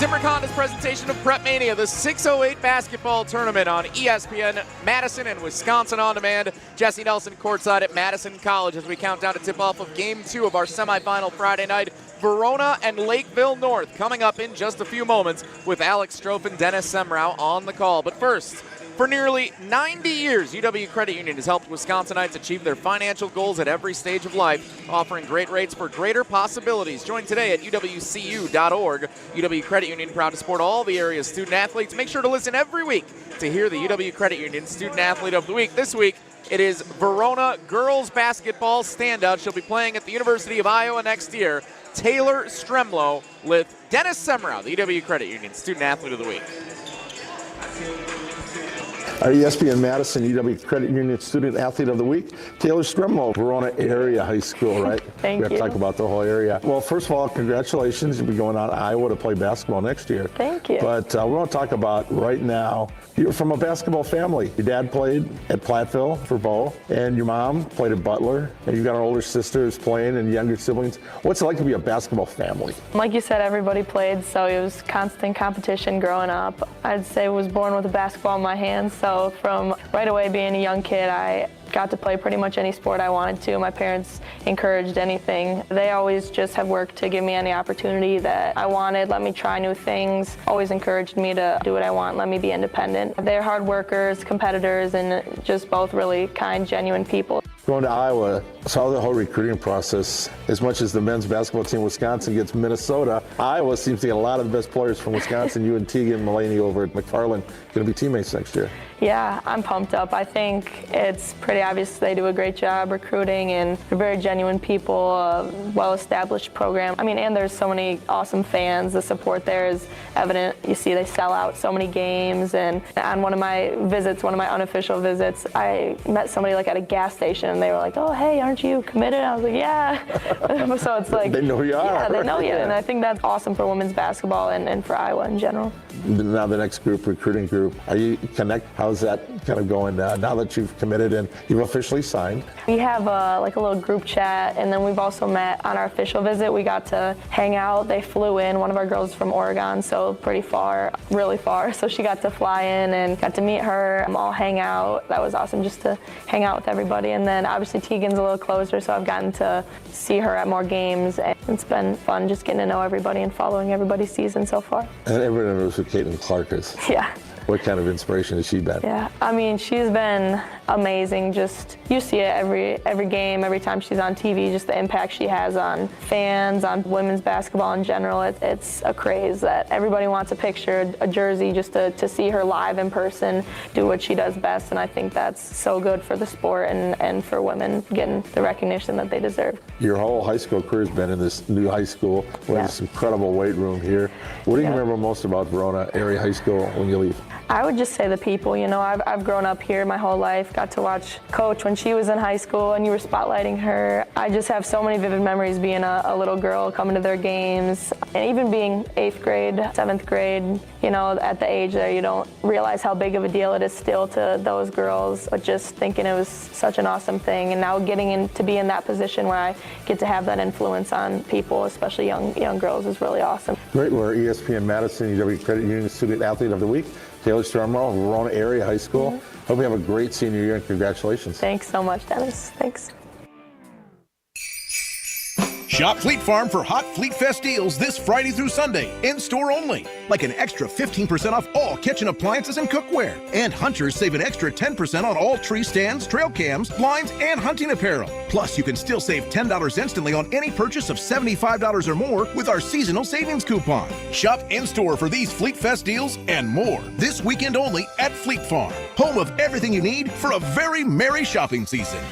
Zimmerconda's presentation of Prep Mania, the 608 basketball tournament on ESPN Madison and Wisconsin On Demand. Jesse Nelson courtside at Madison College as we count down to tip-off of Game 2 of our semifinal Friday night. Verona and Lakeville North coming up in just a few moments with Alex Strofe and Dennis Semrau on the call. But first, for nearly 90 years, UW Credit Union has helped Wisconsinites achieve their financial goals at every stage of life, offering great rates for greater possibilities. Join today at uwcu.org. UW Credit Union, proud to support all the area's student athletes. Make sure to listen every week to hear the UW Credit Union Student Athlete of the Week. This week, it is Verona girls basketball standout. She'll be playing at the University of Iowa next year. Taylor Stremlow with Dennis Semrau, the UW Credit Union Student Athlete of the Week. Our ESPN Madison UW Credit Union Student Athlete of the Week, Taylor Stremlow, Verona area high school, right? Thank you. We have to talk about the whole area. Well, first of all, congratulations. You'll be going out to Iowa to play basketball next year. Thank you. But we want to talk about right now, you're from a basketball family. Your dad played at Platteville for Bo, and your mom played at Butler, and you've got an older sister who's playing and younger siblings. What's it like to be a basketball family? Like you said, everybody played, so it was constant competition growing up. I'd say I was born with a basketball in my hands, so from right away being a young kid, I got to play pretty much any sport I wanted to. My parents encouraged anything. They always just have worked to give me any opportunity that I wanted, let me try new things, always encouraged me to do what I want, let me be independent. They're hard workers, competitors, and just both really kind, genuine people. Going to Iowa, saw the whole recruiting process. As much as the men's basketball team Wisconsin gets Minnesota, Iowa seems to get a lot of the best players from Wisconsin. You and Tegan Mulaney over at McFarland going to be teammates next year. Yeah, I'm pumped up. I think it's pretty obvious they do a great job recruiting, and they're very genuine people, a well-established program. I mean, and there's so many awesome fans. The support there is evident. You see they sell out so many games, and on one of my visits, one of my unofficial visits, I met somebody like at a gas station, and they were like, "Oh, hey, aren't you committed?" I was like, "Yeah." So it's like, they know who you are. Yeah, they know you, and I think that's awesome for women's basketball and for Iowa in general. Now the next group, recruiting group, are you connect? How's that kind of going now that you've committed and you've officially signed? We have like a little group chat, and then we've also met on our official visit. We got to hang out. They flew in. One of our girls is from Oregon, so pretty far, really far. So she got to fly in and got to meet her, all hang out. That was awesome just to hang out with everybody. And then obviously Tegan's a little closer, so I've gotten to see her at more games. And it's been fun just getting to know everybody and following everybody's season so far. And everyone knows who Caitlin Clark is. Yeah. What kind of inspiration has she been? Yeah, I mean, she's been amazing. Just, you see it every game, every time she's on TV, just the impact she has on fans, on women's basketball in general. It's a craze that everybody wants a picture, a jersey, just to see her live in person, do what she does best, and I think that's so good for the sport and for women getting the recognition that they deserve. Your whole high school career has been in this new high school with this incredible weight room here. What do you remember most about Verona area high school when you leave? I would just say the people. You know, I've grown up here my whole life, got to watch Coach when she was in high school and you were spotlighting her. I just have so many vivid memories being a little girl coming to their games, and even being 8th grade, 7th grade, you know, at the age there you don't realize how big of a deal it is still to those girls, but just thinking it was such an awesome thing, and now getting to be in that position where I get to have that influence on people, especially young girls, is really awesome. Great. We're ESPN Madison UW Credit Union Student Athlete of the Week, Taylor Stremlow, Verona area high school. Hope you have a great senior year, and congratulations. Thanks so much, Dennis. Thanks. Shop Fleet Farm for hot Fleet Fest deals this Friday through Sunday, in-store only. Like an extra 15% off all kitchen appliances and cookware. And hunters save an extra 10% on all tree stands, trail cams, blinds, and hunting apparel. Plus, you can still save $10 instantly on any purchase of $75 or more with our seasonal savings coupon. Shop in-store for these Fleet Fest deals and more this weekend only at Fleet Farm. Home of everything you need for a very merry shopping season.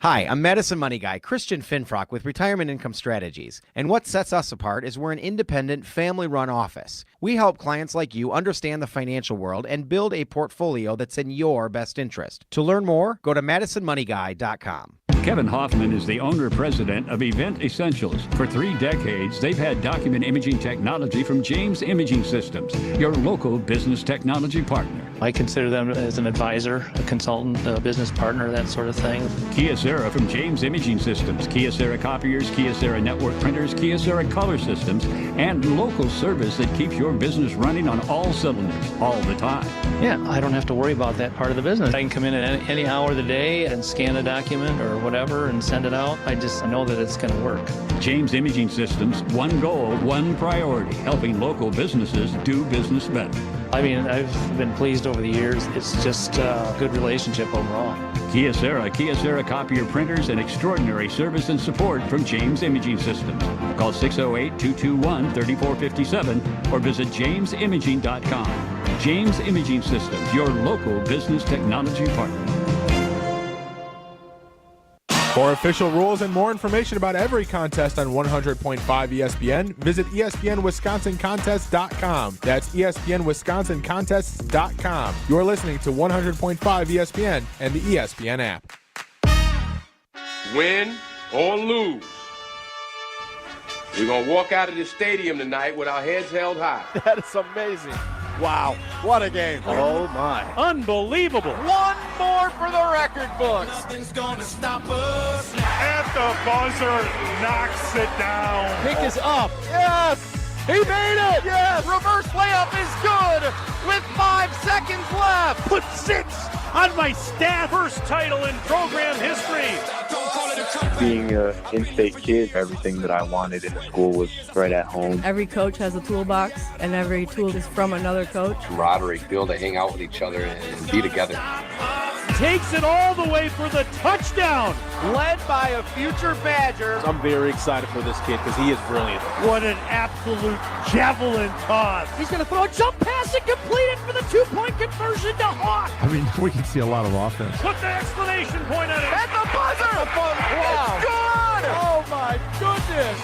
Hi, I'm Madison Money Guy, Christian Finfrock with Retirement Income Strategies. And what sets us apart is we're an independent, family-run office. We help clients like you understand the financial world and build a portfolio that's in your best interest. To learn more, go to MadisonMoneyGuy.com. Kevin Hoffman is the owner-president of Event Essentials. For 3 decades, they've had document imaging technology from James Imaging Systems, your local business technology partner. I consider them as an advisor, a consultant, a business partner, that sort of thing. Kyocera from James Imaging Systems, Kyocera copiers, Kyocera network printers, Kyocera color systems, and local service that keeps your business running on all cylinders all the time. Yeah, I don't have to worry about that part of the business. I can come in at any hour of the day and scan a document or whatever and send it out. I just know that it's going to work. James Imaging Systems, one goal, one priority, helping local businesses do business better. I mean, I've been pleased over the years. It's just a good relationship overall. Kyocera copier printers, and extraordinary service and support from James Imaging Systems. Call 608-221-3457 or visit jamesimaging.com. James Imaging Systems, your local business technology partner. For official rules and more information about every contest on 100.5 ESPN, visit ESPNWisconsinContests.com. That's ESPNWisconsinContests.com. You're listening to 100.5 ESPN and the ESPN app. Win or lose, we're going to walk out of this stadium tonight with our heads held high. That is amazing. Wow, what a game. Oh, my. Unbelievable. One more for the record books. Nothing's gonna stop us. At the buzzer, knocks it down. Pick is up. Yes. He made it. Yes. Reverse layup is good with 5 seconds left. Put 6 on my staff. First title in program history. Being an in-state kid, everything that I wanted in the school was right at home. Every coach has a toolbox, and every tool is from another coach. Camaraderie, be able to hang out with each other and be together. Takes it all the way for the touchdown. Led by a future Badger. I'm very excited for this kid because he is brilliant. What an absolute javelin toss. He's going to throw a jump pass and complete it for the 2-point conversion to Hawk. I mean, we can see a lot of offense. Put the exclamation point on it. At the buzzer. Wow. It's good. Oh, my goodness.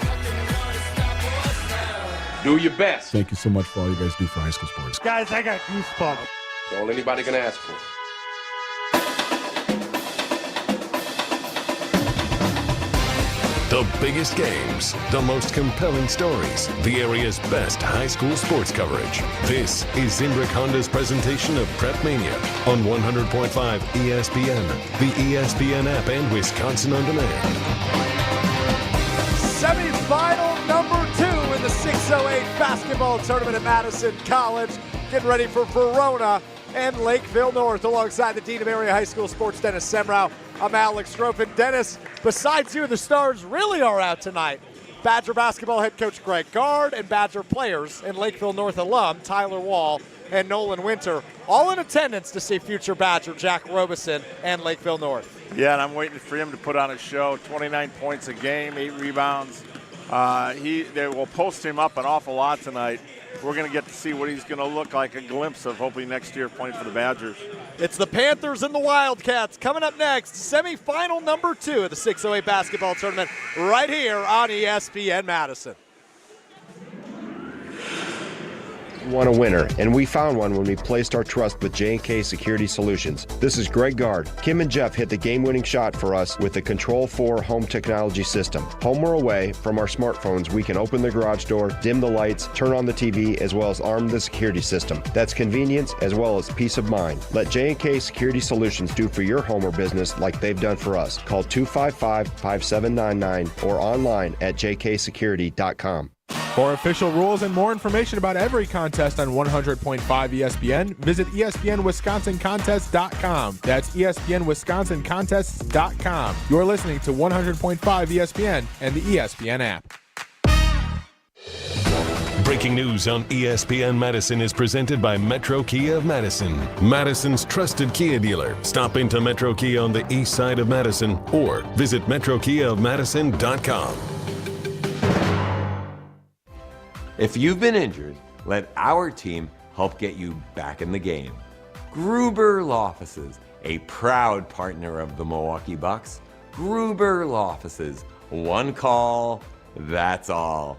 Do your best. Thank you so much for all you guys do for high school sports. Guys, I got goosebumps. That's all anybody can ask for. The biggest games, the most compelling stories, the area's best high school sports coverage. This is Zimbrick Honda's presentation of Prep Mania on 100.5 ESPN, the ESPN app, and Wisconsin On Demand. Semifinal number 2 in the 608 basketball tournament at Madison College. Getting ready for Verona and Lakeville North alongside the Dean of Area High School Sports, Dennis Semrau. I'm Alex Strofen. Dennis, besides you, the stars really are out tonight. Badger basketball head coach Greg Gard and Badger players and Lakeville North alum Tyler Wall and Nolan Winter, all in attendance to see future Badger Jack Robeson and Lakeville North. Yeah, and I'm waiting for him to put on a show. 29 points a game, 8 rebounds. They will post him up an awful lot tonight. We're going to get to see what he's going to look like, a glimpse of hopefully next year playing for the Badgers. It's the Panthers and the Wildcats coming up next. Semifinal number 2 of the 608 basketball tournament right here on ESPN Madison. Want a winner, and we found one when we placed our trust with J&K Security Solutions. This is Greg Gard. Kim and Jeff hit the game-winning shot for us with the Control 4 home technology system. Home or away, from our smartphones, we can open the garage door, dim the lights, turn on the TV, as well as arm the security system. That's convenience as well as peace of mind. Let J&K Security Solutions do for your home or business like they've done for us. Call 255-5799 or online at jksecurity.com. For official rules and more information about every contest on 100.5 ESPN, visit ESPNWisconsinContests.com. That's ESPNWisconsinContests.com. You're listening to 100.5 ESPN and the ESPN app. Breaking news on ESPN Madison is presented by Metro Kia of Madison, Madison's trusted Kia dealer. Stop into Metro Kia on the east side of Madison or visit MetroKiaofMadison.com. If you've been injured, let our team help get you back in the game. Gruber Law Offices, a proud partner of the Milwaukee Bucks. Gruber Law Offices, one call, that's all.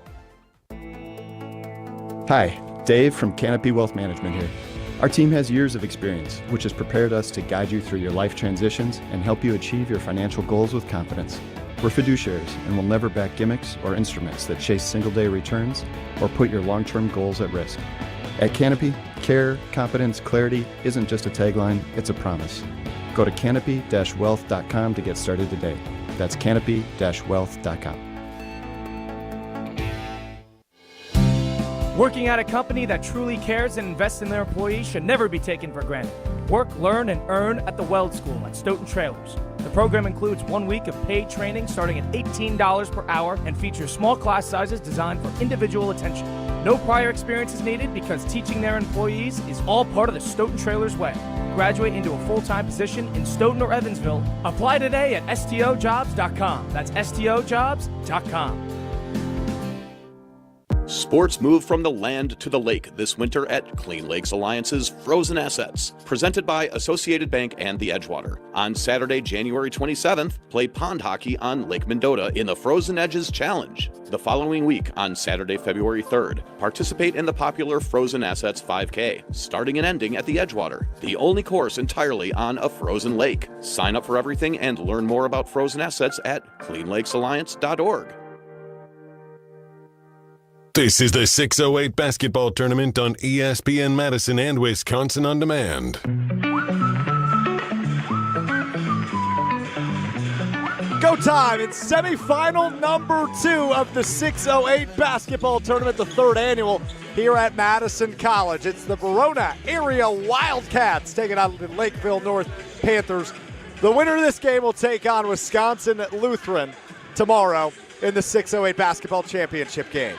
Hi, Dave from Canopy Wealth Management here. Our team has years of experience, which has prepared us to guide you through your life transitions and help you achieve your financial goals with confidence. We're fiduciaries and will never back gimmicks or instruments that chase single-day returns or put your long-term goals at risk. At Canopy, care, competence, clarity isn't just a tagline, it's a promise. Go to canopy-wealth.com to get started today. That's canopy-wealth.com. Working at a company that truly cares and invests in their employees should never be taken for granted. Work, learn, and earn at the Weld School at Stoughton Trailers. The program includes 1 week of paid training starting at $18 per hour and features small class sizes designed for individual attention. No prior experience is needed because teaching their employees is all part of the Stoughton Trailers way. Graduate into a full-time position in Stoughton or Evansville. Apply today at stojobs.com. That's stojobs.com. Sports move from the land to the lake this winter at Clean Lakes Alliance's Frozen Assets, presented by Associated Bank and the Edgewater. On Saturday, January 27th, play pond hockey on Lake Mendota in the Frozen Edges Challenge. The following week, on Saturday, February 3rd, participate in the popular Frozen Assets 5K, starting and ending at the Edgewater, the only course entirely on a frozen lake. Sign up for everything and learn more about Frozen Assets at cleanlakesalliance.org. This is the 608 basketball tournament on ESPN Madison and Wisconsin On Demand. Go time. It's semifinal number 2 of the 608 basketball tournament, the 3rd annual here at Madison College. It's the Verona area Wildcats taking on the Lakeville North Panthers. The winner of this game will take on Wisconsin Lutheran tomorrow in the 608 basketball championship game.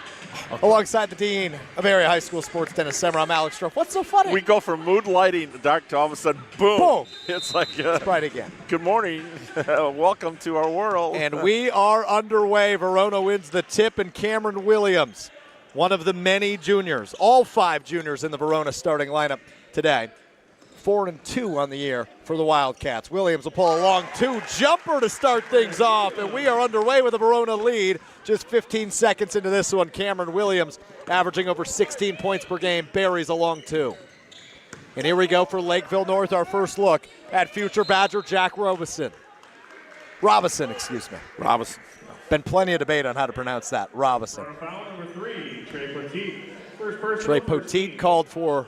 Alongside the Dean of Area High School Sports, Dennis Semmer, I'm Alex Stroff. What's so funny? We go from mood lighting, dark, to all of a sudden, boom. Boom. It's like, it's bright again. Good morning. Welcome to our world. And we are underway. Verona wins the tip, and Cameron Williams, one of the many juniors, all 5 juniors in the Verona starting lineup today. 4-2 on the year for the Wildcats. Williams will pull a long 2-jumper to start things off, and we are underway with a Verona lead. Just 15 seconds into this one, Cameron Williams averaging over 16 points per game, buries a long 2. And here we go for Lakeville North, our first look at future Badger Jack Robison. Robison. Been plenty of debate on how to pronounce that. Robison. Foul number 3, Trey Poteet. Trey Poteet called for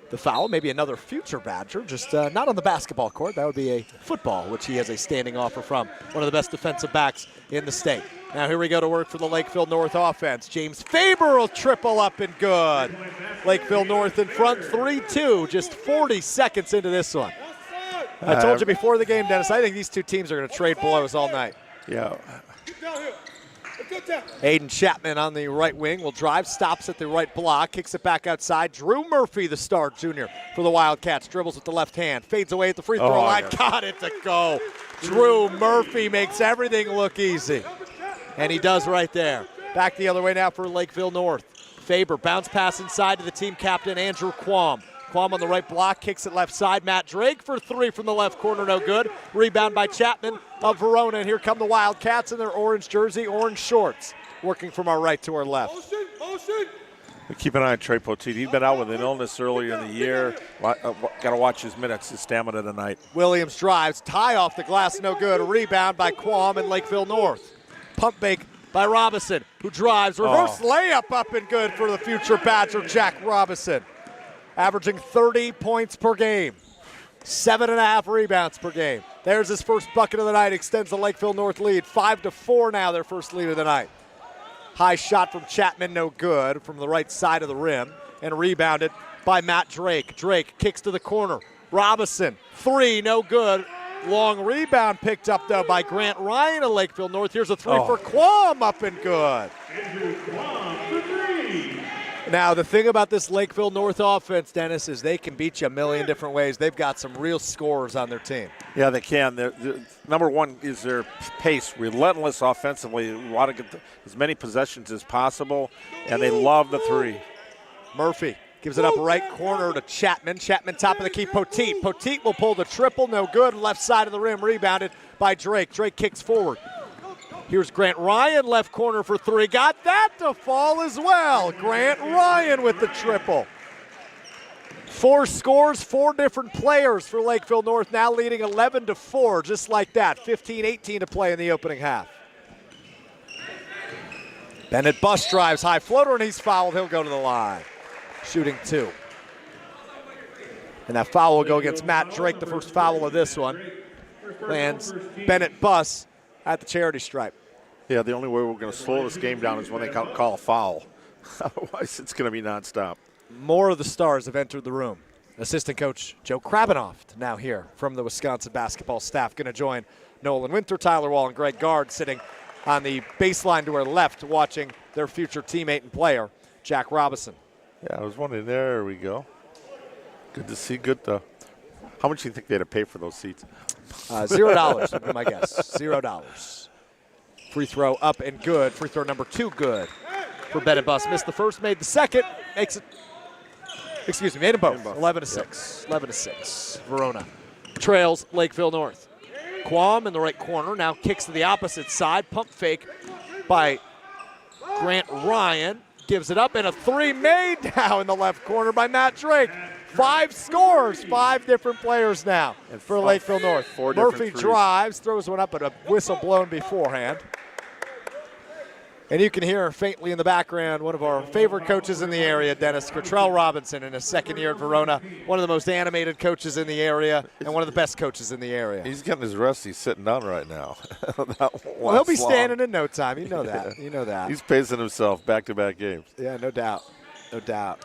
the foul, maybe another future Badger, just not on the basketball court. That would be a football, which he has a standing offer from. One of the best defensive backs in the state. Now here we go to work for the Lakeville North offense. James Faber will triple up and good. Lakeville North in front, 3-2, just 40 seconds into this one. I told you before the game, Dennis, I think these two teams are going to trade blows all night. Yeah. Aiden Chapman on the right wing will drive, stops at the right block, kicks it back outside. Drew Murphy, the star junior for the Wildcats, dribbles with the left hand, fades away at the free throw line, got it to go. Drew Murphy makes everything look easy, and he does right there. Back the other way now for Lakeville North. Faber, bounce pass inside to the team captain, Andrew Quam. Quam on the right block, kicks it left side. Matt Drake for 3 from the left corner, no good. Rebound by Chapman of Verona, and here come the Wildcats in their orange jersey, orange shorts, working from our right to our left. Keep an eye on Trey Poteet. He's been out with an illness earlier in the year. Got to watch his minutes, his stamina tonight. Williams drives, tie off the glass, no good. A rebound by Quam in Lakeville North. Pump fake by Robinson, who drives, reverse layup up and good for the future Badger Jack Robinson. Averaging 30 points per game, 7.5 rebounds per game. There's his first bucket of the night, extends the Lakeville North lead. 5-4 now, their first lead of the night. High shot from Chapman, no good, from the right side of the rim, and rebounded by Matt Drake. Drake kicks to the corner. Robinson, 3, no good. Long rebound picked up, though, by Grant Ryan of Lakeville North. Here's a 3 for Quam, up and good. Andrew Quam for 3. Now, the thing about this Lakeville North offense, Dennis, is they can beat you a million different ways. They've got some real scorers on their team. Yeah, they can. They're, number one is their pace, relentless offensively. They want to get as many possessions as possible, and they love the 3. Murphy gives it up right corner to Chapman. Chapman top of the key, Poteet. Poteet will pull the triple, no good. Left side of the rim, rebounded by Drake. Drake kicks forward. Here's Grant Ryan, left corner for 3. Got that to fall as well. Grant Ryan with the triple. 4 scores, 4 different players for Lakeville North, now leading 11-4, just like that. 15-18 to play in the opening half. Bennett bus drives, high floater, and he's fouled. He'll go to the line. shooting 2. And that foul will go against Matt Drake, the first foul of this one. Lands Bennett Buss at the charity stripe. Yeah, the only way we're going to slow this game down is when they call a foul. Otherwise, it's going to be nonstop. More of the stars have entered the room. Assistant coach Joe Krabenoft now here from the Wisconsin basketball staff. Going to join Nolan Winter, Tyler Wall, and Greg Gard sitting on the baseline to our left watching their future teammate and player, Jack Robinson. Yeah, I was wondering. There we go. Good to see. Good. How much do you think they had to pay for those seats? $0 would be my guess. $0. Free throw up and good. Free throw number 2 good for Bennett Buss. Missed the first, made the second. Makes it. Excuse me, made them both. 11-6. 11-6. Verona trails Lakeville North. Quam in the right corner now kicks to the opposite side. Pump fake by Grant Ryan. Gives it up, and a 3 made now in the left corner by Matt Drake. 5 scores, 5 different players now for Lakeville North. Murphy drives, throws one up, but a whistle blown beforehand. And you can hear faintly in the background one of our favorite coaches in the area, Dennis Cottrell Robinson, in his second year at Verona. One of the most animated coaches in the area and one of the best coaches in the area. He's getting his rest. He's sitting down right now. Well, he'll be standing in no time. You know that. You know that. He's pacing himself back-to-back games. Yeah, no doubt. No doubt.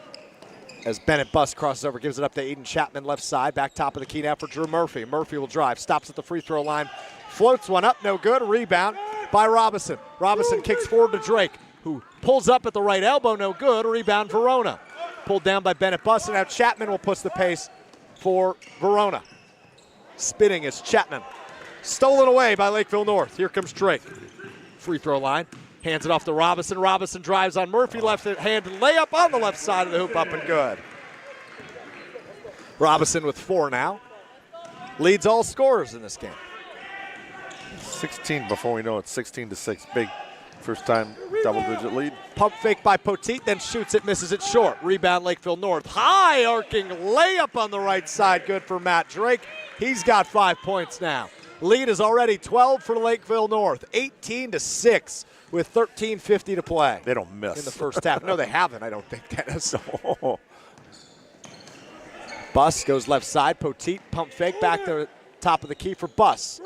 As Bennett Buss crosses over, gives it up to Aiden Chapman left side. Back top of the key now for Drew Murphy. Murphy will drive, stops at the free throw line, floats one up, no good. Rebound by Robinson. Robinson kicks forward to Drake, who pulls up at the right elbow, no good. Rebound Verona. Pulled down by Bennett Buss, and now Chapman will push the pace for Verona. Spinning is Chapman. Stolen away by Lakeville North. Here comes Drake. Free throw line. Hands it off to Robinson. Robinson drives on Murphy, left-handed layup on the left side of the hoop, up and good. Robinson with 4 now. Leads all scorers in this game. 16 before we know it, 16-6. Big first time double-digit lead. Pump fake by Poteet, then shoots it, misses it short. Rebound Lakeville North. High arcing layup on the right side, good for Matt Drake. He's got 5 points now. Lead is already 12 for Lakeville North, 18-6. With 13:50 to play. They don't miss. In the first half. No, they haven't, I don't think, Dennis. Buss goes left side. Poteet pump fake back to the top of the key for Buss.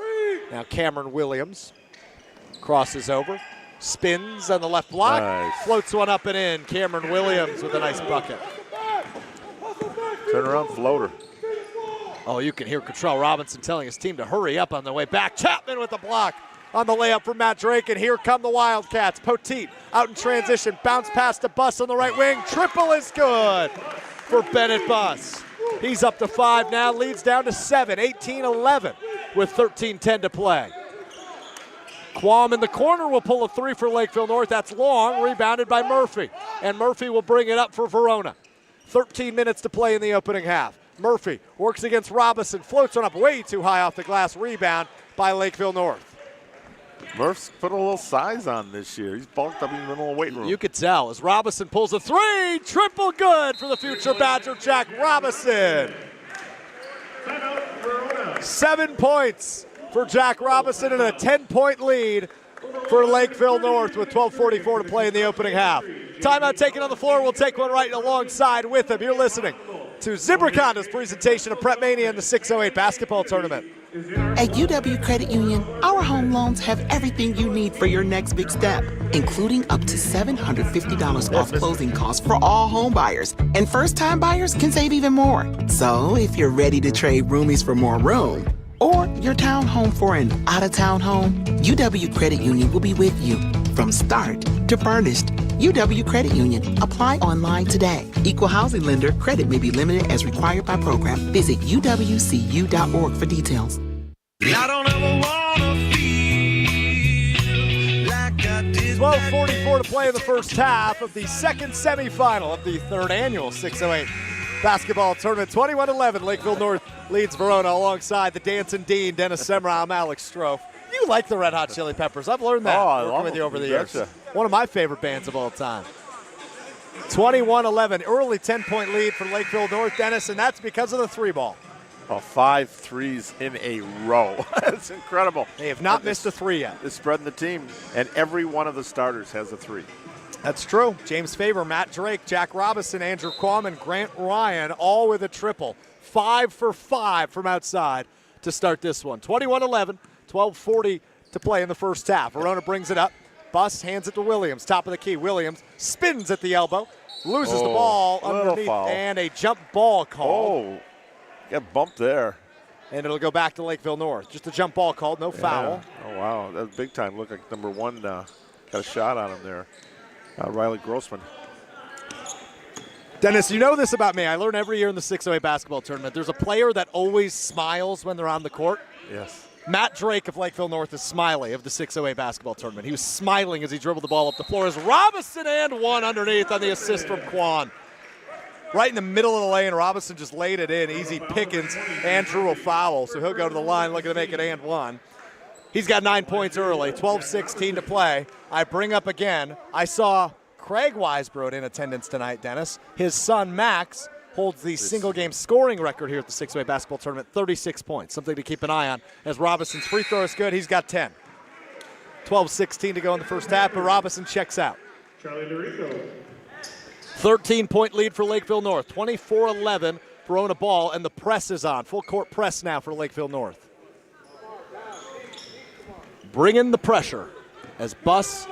Now Cameron Williams crosses over. Spins on the left block. Nice. Floats one up and in. Cameron Williams with a nice bucket. Turnaround floater. Oh, you can hear Cottrell Robinson telling his team to hurry up on the way back. Chapman with the block on the layup for Matt Drake, and here come the Wildcats. Poteet out in transition, bounce pass to Buss on the right wing. Triple is good for Bennett Buss. He's up to 5 now, leads down to 7, 18-11 with 13:10 to play. Quam in the corner will pull a 3 for Lakeville North. That's long, rebounded by Murphy, and Murphy will bring it up for Verona. 13 minutes to play in the opening half. Murphy works against Robinson, floats one up way too high off the glass, rebound by Lakeville North. Murph's put a little size on this year. He's bulked up in the middle of the weight room. You could tell as Robinson pulls a 3. Triple good for the future Badger, Jack Robinson. 7 points for Jack Robinson and a 10-point lead for Lakeville North with 12:44 to play in the opening half. Timeout taken on the floor. We'll take one right alongside with him. You're listening to Zimbrick Honda's presentation of Prep Mania in the 608 basketball tournament. At UW Credit Union, our home loans have everything you need for your next big step, including up to $750 off closing costs for all home buyers. And first-time buyers can save even more. So if you're ready to trade roomies for more room, or your townhome for an out-of-town home, UW Credit Union will be with you from start to furnished. UW Credit Union. Apply online today. Equal housing lender. Credit may be limited as required by program. Visit uwcu.org for details. I don't ever wanna feel like I did. 12:44 to play in the first half of the second semifinal of the third annual 608 basketball tournament. 21-11, Lakeville North leads Verona alongside the Dancing Dean, Dennis Semrau. I'm Alex Strofe. You like the Red Hot Chili Peppers. I've learned that working with you over the years. One of my favorite bands of all time. 21-11, early 10-point lead for Lakeville North, Dennis, and that's because of the 3 ball. Well, 5 threes in a row. That's incredible. They have not missed a three yet. They're spreading the team, and every one of the starters has a three. That's true. James Faber, Matt Drake, Jack Robinson, Andrew Quam, and Grant Ryan all with a triple. 5 for 5 from outside to start this one. 21-11, 12:40 to play in the first half. Verona brings it up. Buss hands it to Williams, top of the key. Williams spins at the elbow, loses the ball underneath, foul. and a jump ball called. Oh, got bumped there. And it'll go back to Lakeville North. Just a jump ball called, no foul. Oh, wow. That's big time. Look like number 1 got a shot on him there. Riley Grossman. Dennis, you know this about me. I learn every year in the 608 basketball tournament. There's a player that always smiles when they're on the court. Yes. Matt Drake of Lakeville North is Smiley of the 608 basketball tournament. He was smiling as he dribbled the ball up the floor as Robinson and one underneath on the assist from Quan. Right in the middle of the lane, Robinson just laid it in. Easy pickings and drew a foul, so he'll go to the line looking to make it and one. He's got 9 points early, 12-16 to play. I bring up again, I saw Craig Weisbrod in attendance tonight, Dennis. His son, Max, holds the single-game scoring record here at the 608 basketball tournament, 36 points. Something to keep an eye on as Robinson's free throw is good. He's got 10. 12-16 to go in the first half, but Robinson checks out. 13-point lead for Lakeville North, 24-11 Verona ball, and the press is on. Full court press now for Lakeville North. Bring in the pressure as Buss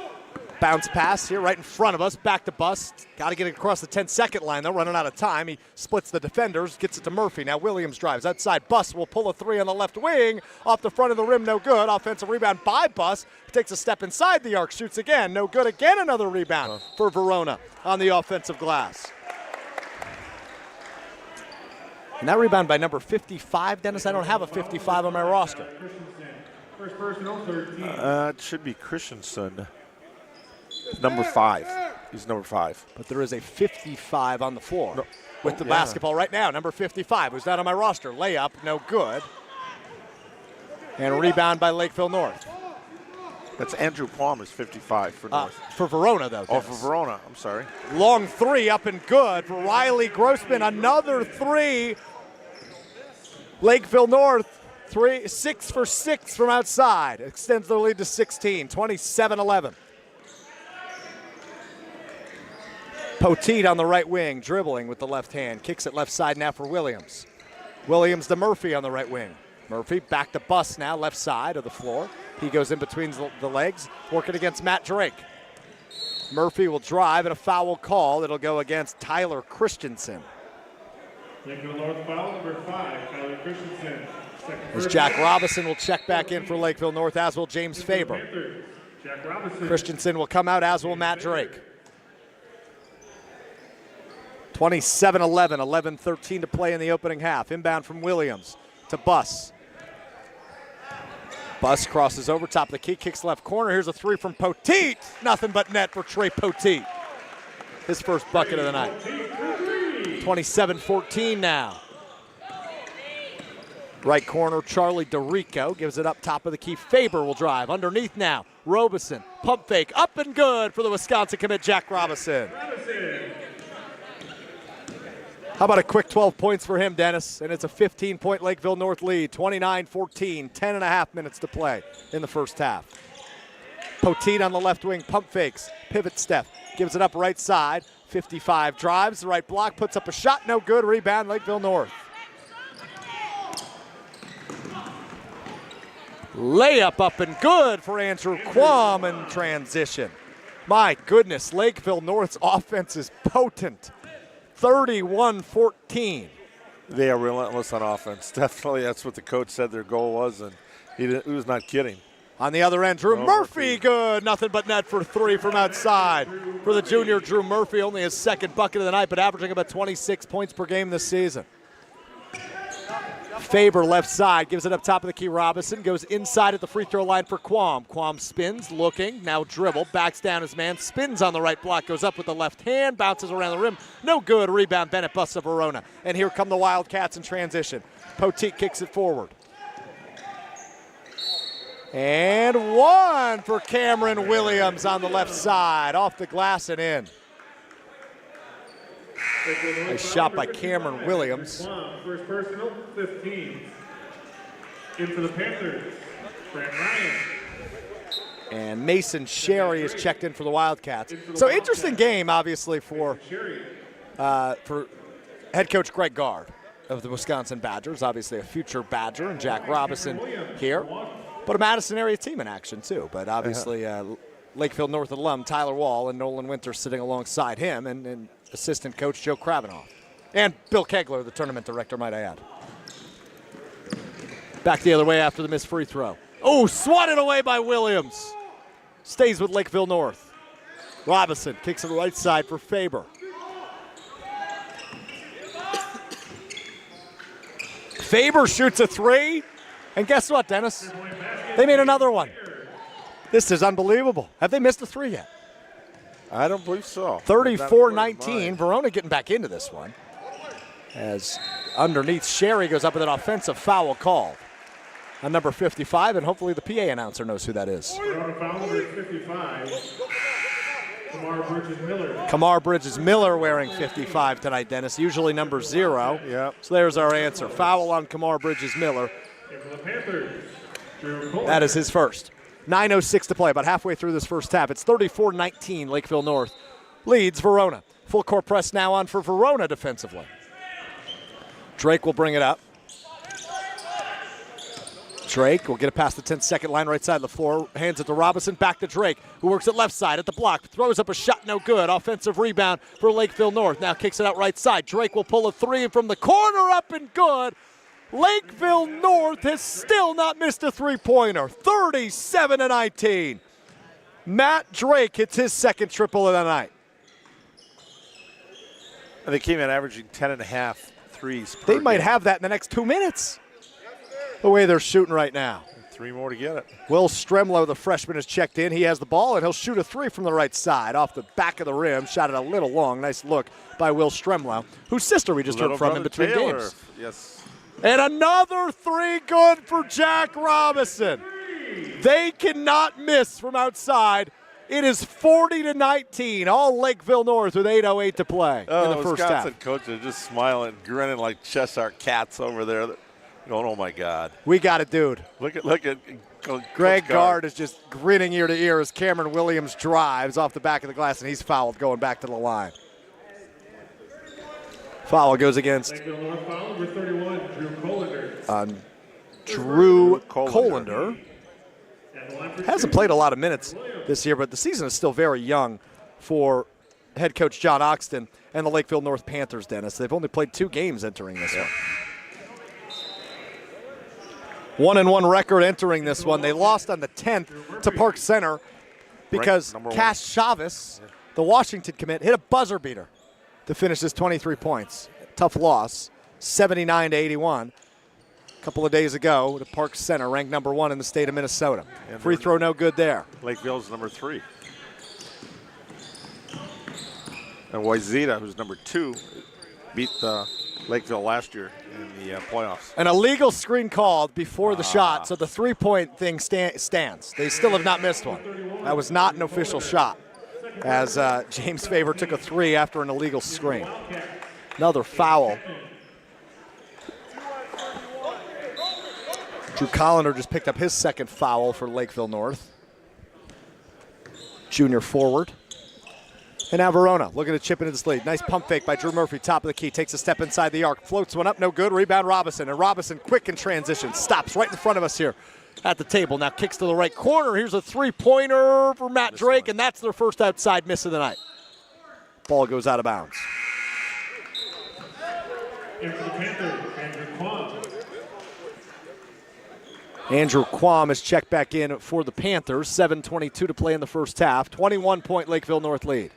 bounce pass here right in front of us. Back to Buss. Got to get it across the 10-second line, though. Running out of time. He splits the defenders, gets it to Murphy. Now Williams drives outside. Buss will pull a three on the left wing. Off the front of the rim, no good. Offensive rebound by Buss. Takes a step inside the arc, shoots again. No good again. Another rebound for Verona on the offensive glass. And that rebound by number 55, Dennis. I don't have a 55 on my roster. First personal, 13. It should be Christensen. Number 5. He's number 5. But there is a 55 on the floor with the basketball right now. Number 55, who's not on my roster. Layup, no good. And a rebound by Lakeville North. That's Andrew Palmer's 55 for North. For Verona, though. Oh, Dennis. for Verona. I'm sorry. Long three up and good for Riley Grossman. Another three. Lakeville North. 6 for 6 from outside. Extends their lead to 16, 27-11. Poteet on the right wing, dribbling with the left hand. Kicks it left side now for Williams. Williams to Murphy on the right wing. Murphy back to Buss now, left side of the floor. He goes in between the legs, working against Matt Drake. Murphy will drive and a foul call. It'll go against Tyler Christensen. Lakeville North foul number 5, Tyler Christensen. As Jack Robinson will check back in for Lakeville North, as will James Faber. Jack Robinson. Christensen will come out, as will Matt Drake. 27-11, 11-13 to play in the opening half. Inbound from Williams to Buss. Buss crosses over, top of the key, kicks left corner. Here's a three from Poteet. Nothing but net for Trey Poteet. His first bucket of the night. 27-14 now. Right corner, Charlie DeRico gives it up top of the key. Faber will drive. Underneath now, Robeson. Pump fake, up and good for the Wisconsin commit, Jack Robinson. How about a quick 12 points for him, Dennis? And it's a 15-point Lakeville North lead, 29-14, 10.5 minutes to play in the first half. Poteet on the left wing, pump fakes, pivot step, gives it up right side. 55 drives, the right block, puts up a shot, no good. Rebound, Lakeville North. Layup up and good for Andrew Quam in transition. My goodness, Lakeville North's offense is potent. 31-14. They are relentless on offense. Definitely, that's what the coach said their goal was, and he was not kidding. On the other end, Drew Murphy, good. Nothing but net for three from outside. For the junior, Drew Murphy, only his second bucket of the night, but averaging about 26 points per game this season. Faber left side, gives it up top of the key. Robinson goes inside at the free throw line for Quam. Quam spins, looking, now dribble, backs down his man, spins on the right block, goes up with the left hand, bounces around the rim. No good, rebound, Bennett busts of Verona. And here come the Wildcats in transition. Poteet kicks it forward. And one for Cameron Williams on the left side, off the glass and in. Nice shot by Cameron Williams. First personal, 15. In for the Panthers, Brent Ryan. And Mason Sherry is checked in for the Wildcats. So interesting game, obviously, for head coach Greg Gard of the Wisconsin Badgers. Obviously a future Badger, and Jack Robinson here. But a Madison area team in action, too. But obviously Lakeville North alum Tyler Wall and Nolan Winter sitting alongside him, and assistant coach Joe Kravinoff. And Bill Kegler, the tournament director, might I add. Back the other way after the missed free throw. Oh, swatted away by Williams. Stays with Lakeville North. Robinson kicks to the right side for Faber. Faber shoots a three. And guess what, Dennis? They made another one. This is unbelievable. Have they missed a three yet? I don't believe so. 34-19. Verona getting back into this one. As underneath, Sherry goes up with an offensive foul called on number 55, and hopefully the PA announcer knows who that is. Verona foul number 55. Kamar Bridges-Miller. Kamar Bridges-Miller wearing 55 tonight, Dennis. Usually number 0. Yep. So there's our answer. Foul on Kamar Bridges-Miller. That is his first. 9:06 to play, about halfway through this first half. It's 34-19, Lakeville North leads Verona. Full court press now on for Verona defensively. Drake will bring it up. Drake will get it past the 10-second line right side of the floor. Hands it to Robinson, back to Drake, who works at left side at the block. Throws up a shot, no good. Offensive rebound for Lakeville North. Now kicks it out right side. Drake will pull a three from the corner, up and good. Lakeville North has still not missed a three-pointer. 37-19. Matt Drake hits his second triple of the night. And they came in averaging 10.5 threes per They might game. have that in the next 2 minutes, the way they're shooting right now. 3 more to get it. Will Stremlow, the freshman, is checked in. He has the ball, and he'll shoot a three from the right side off the back of the rim. Shot it a little long. Nice look by Will Stremlow, whose sister we just heard from in between games. Yes. And another three good for Jack Robinson. They cannot miss from outside. It is 40-19. All Lakeville North with 8:08 to play in the first half. Wisconsin coaches are just smiling, grinning like Cheshire cats over there. Going, oh my God. We got it, dude. Look at Greg Gard is just grinning ear to ear as Cameron Williams drives off the back of the glass, and he's fouled going back to the line. Foul goes against Drew Colander. Hasn't played a lot of minutes this year, but the season is still very young for head coach John Oxton and the Lakeville North Panthers, Dennis. They've only played 2 games entering this one. 1-1 record entering this one. They lost on the 10th to Park Center because Cash Chavez, the Washington commit, hit a buzzer beater to finish this 23 points. Tough loss, 79-81. A couple of days ago to Park Center, ranked number 1 in the state of Minnesota. And free throw no good there. Lakeville's number 3. And Wayzata, who's number 2, beat Lakeville last year in the playoffs. An illegal screen called before the shot, so the three-point thing stands. They still have not missed one. That was not an official shot, as James Faber took a three after an illegal screen. Another foul. Drew Colliner just picked up his second foul for Lakeville North. Junior forward. And now Verona looking to chip into this lead. Nice pump fake by Drew Murphy, top of the key. Takes a step inside the arc. Floats one up, no good. Rebound Robinson. And Robinson quick in transition. Stops right in front of us here at the table. Now kicks to the right corner. Here's a three-pointer for Matt Drake, and that's their first outside miss of the night. Ball goes out of bounds. In for the Panthers, Andrew Quam. Andrew Quam is checked back in for the Panthers. 7:22 to play in the first half. 21-point Lakeville North lead.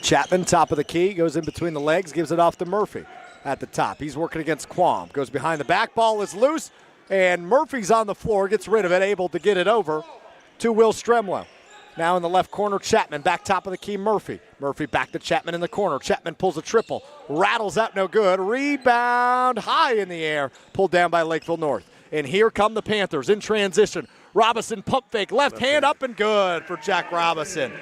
Chapman, top of the key, goes in between the legs, gives it off to Murphy at the top. He's working against Quam. Goes behind the back, ball is loose, and Murphy's on the floor, gets rid of it, able to get it over to Will Stremlow. Now in the left corner, Chapman, back top of the key, Murphy. Murphy back to Chapman in the corner. Chapman pulls a triple, rattles out, no good. Rebound high in the air, pulled down by Lakeville North. And here come the Panthers in transition. Robinson pump fake, left hand up and good for Jack Robinson.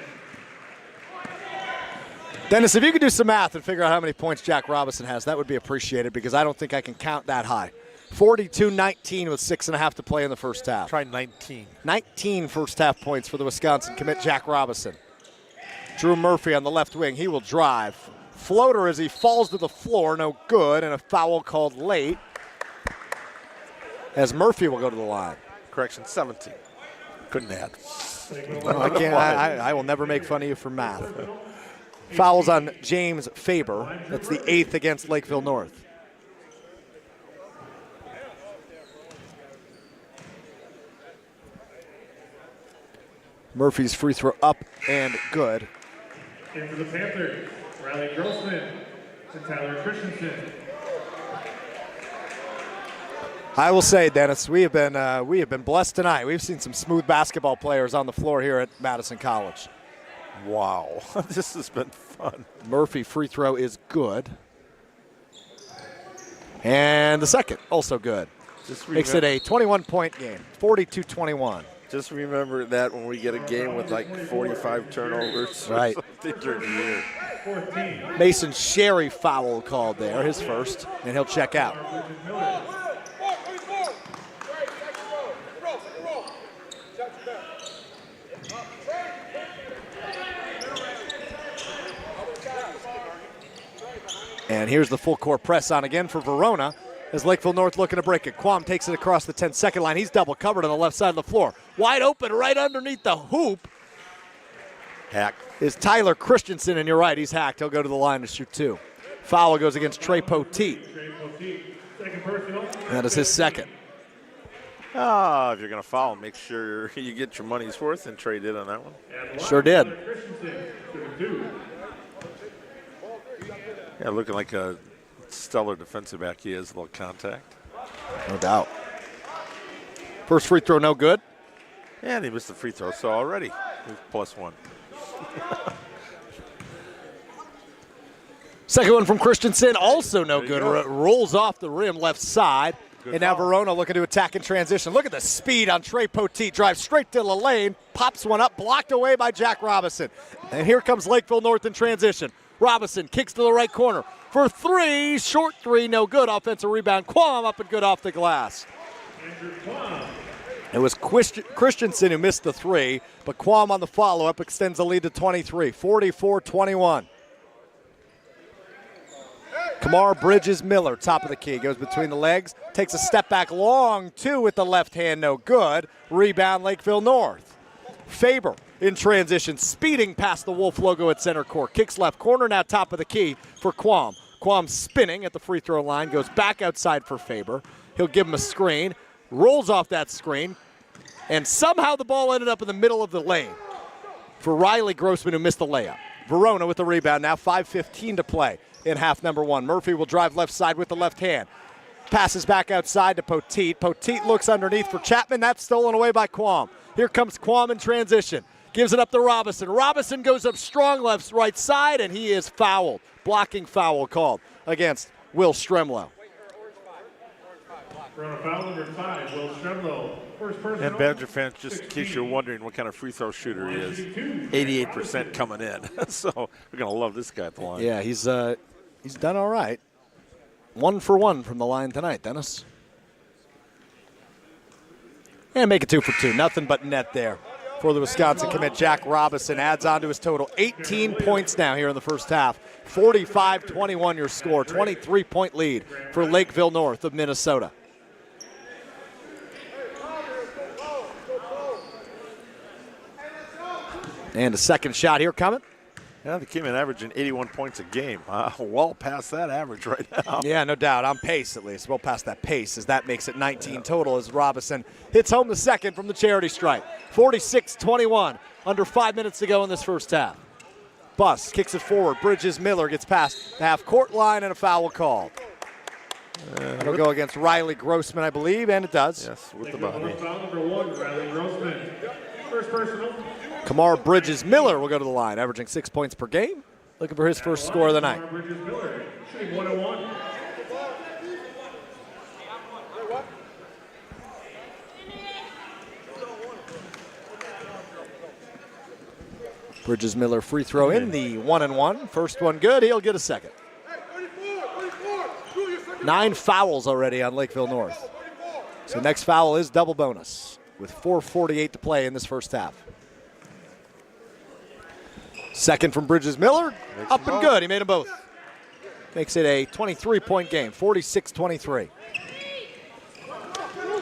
Dennis, if you could do some math and figure out how many points Jack Robinson has, that would be appreciated because I don't think I can count that high. 42-19 with 6.5 to play in the first half. Try 19. 19 first half points for the Wisconsin commit, Jack Robinson. Drew Murphy on the left wing, he will drive. Floater as he falls to the floor, no good, and a foul called late as Murphy will go to the line. Correction, 17. Couldn't add. I will never make fun of you for math. Fouls on James Faber. That's the 8th against Lakeville North. Murphy's free throw up and good. And for the Panthers, Riley Grossman and Tyler Christensen. I will say, Dennis, we have been blessed tonight. We've seen some smooth basketball players on the floor here at Madison College. Wow, this has been fun. Murphy free throw is good. And the second, also good. Makes it a 21-point game, 42-21. Just remember that when we get a game with like 45 turnovers right during the year. Mason Sherry foul called there, his first, and he'll check out. And here's the full court press on again for Verona as Lakeville North looking to break it. Quam takes it across the 10-second line. He's double covered on the left side of the floor. Wide open right underneath the hoop. Hack. Is Tyler Christensen, and you're right, he's hacked. He'll go to the line to shoot two. Foul goes against Trey Poteet. That is his second. If you're going to foul, make sure you get your money's worth, and Trey did on that one. Sure did. Yeah, looking like a stellar defensive back he is, a little contact. No doubt. First free throw, no good. And he missed the free throw, so already he's +1. Second one from Christensen, also no good. Rolls off the rim left side. Good and now Verona looking to attack in transition. Look at the speed on Trey Poteet. Drives straight to the lane, pops one up, blocked away by Jack Robinson. And here comes Lakeville North in transition. Robinson kicks to the right corner for three. Short three, no good. Offensive rebound. Quam up and good off the glass. It was Christensen who missed the three, but Quam on the follow-up extends the lead to 23, 44-21. Kamar Bridges Miller, top of the key, goes between the legs, takes a step back long, two with the left hand, no good. Rebound Lakeville North. Faber in transition, speeding past the Wolf logo at center court. Kicks left corner, now top of the key for Quam. Quam spinning at the free throw line, goes back outside for Faber. He'll give him a screen, rolls off that screen, and somehow the ball ended up in the middle of the lane for Riley Grossman, who missed the layup. Verona with the rebound, now 5:15 to play in half number one. Murphy will drive left side with the left hand. Passes back outside to Poteet. Poteet looks underneath for Chapman. That's stolen away by Quam. Here comes Quam in transition. Gives it up to Robinson. Robinson goes up strong left right side, and he is fouled. Blocking foul called against Will Stremlow. Foul number 5, Will Stremlow. First person. And Badger fans, just in case you're wondering what kind of free throw shooter he is, 88% coming in. So we're going to love this guy at the line. Yeah, he's done all right. 1 for 1 from the line tonight, Dennis. And make it 2 for 2. Nothing but net there for the Wisconsin commit. Jack Robinson adds on to his total. 18 points now here in the first half. 45-21 your score. 23-point lead for Lakeville North of Minnesota. And a second shot here coming. Yeah, they came in averaging 81 points a game. Well past that average right now. Yeah, no doubt. On pace, at least. Well past that pace, as that makes it 19 total as Robinson hits home the second from the charity stripe. 46-21. Under 5 minutes to go in this first half. Bus kicks it forward. Bridges Miller gets past the half-court line, and a foul called. It'll go against Riley Grossman, I believe, and it does. Yes, with the body. Foul number 1, Riley Grossman. First personal. Kamar Bridges Miller will go to the line, averaging 6 points per game. Looking for his first score of the night. Bridges Miller, shooting 101. Bridges Miller free throw in the 1-and-1. First one good, he'll get a second. 9 fouls already on Lakeville North. So next foul is double bonus with 4:48 to play in this first half. Second from Bridges Miller, up and good. He made them both. Makes it a 23-point game, 46-23.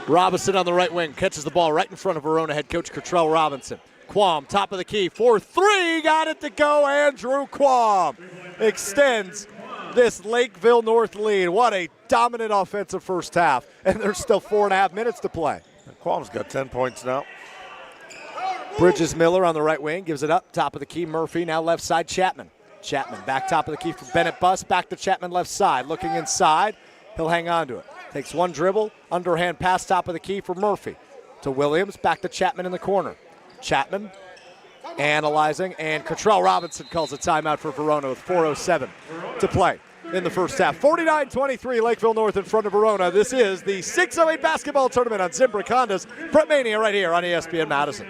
Robinson on the right wing catches the ball right in front of Verona head coach Cottrell Robinson. Quam, top of the key, 4-3, got it to go. Andrew Quam extends this Lakeville North lead. What a dominant offensive first half, and there's still 4.5 minutes to play. Quam's got 10 points now. Bridges Miller on the right wing gives it up, top of the key. Murphy now left side. Chapman back top of the key for Bennett Buss, back to Chapman left side, looking inside. He'll hang on to it. Takes one dribble, underhand pass top of the key for Murphy to Williams, back to Chapman in the corner. Chapman analyzing, and Cottrell Robinson calls a timeout for Verona with 4:07 to play in the first half. 49-23, Lakeville North in front of Verona. This is the 608 basketball tournament on Zimbrick Honda's Prep Mania right here on ESPN Madison.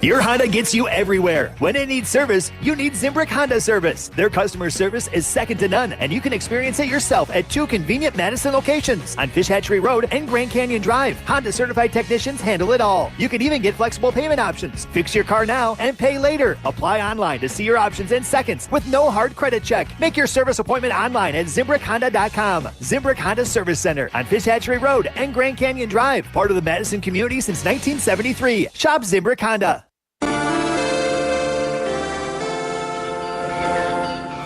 Your Honda gets you everywhere. When it needs service, you need Zimbrick Honda service. Their customer service is second to none, and you can experience it yourself at 2 convenient Madison locations on Fish Hatchery Road and Grand Canyon Drive. Honda certified technicians handle it all. You can even get flexible payment options. Fix your car now and pay later. Apply online to see your options in seconds with no hard credit check. Make your service appointment online at ZimbrickHonda.com. Zimbrick Honda Service Center on Fish Hatchery Road and Grand Canyon Drive. Part of the Madison community since 1973. Shop Zimbrick Honda.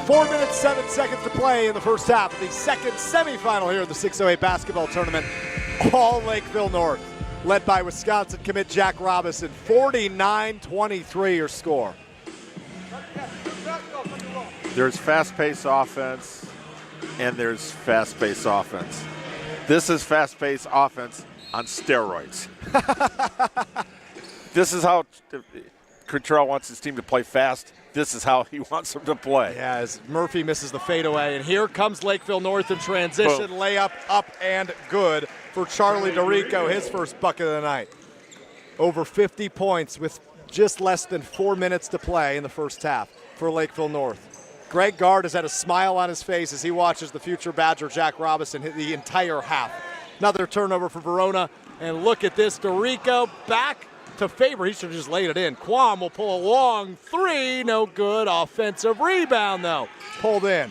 4 minutes, 7 seconds to play in the first half of the second semifinal here in the 608 basketball tournament. All Lakeville North, led by Wisconsin commit Jack Robinson. 49-23 your score. There's fast-paced offense, and there's fast-paced offense. This is fast-paced offense on steroids. This is how Cottrell wants his team to play fast. This is how he wants them to play. Yeah, as Murphy misses the fadeaway, and here comes Lakeville North in transition. Boom. Layup up and good for Charlie DeRico, his first bucket of the night. Over 50 points with just less than 4 minutes to play in the first half for Lakeville North. Greg Gard has had a smile on his face as he watches the future Badger Jack Robinson hit the entire half. Another turnover for Verona, and look at this, DeRico back to Faber. He should have just laid it in. Quam will pull a long three. No good. Offensive rebound, though. Pulled in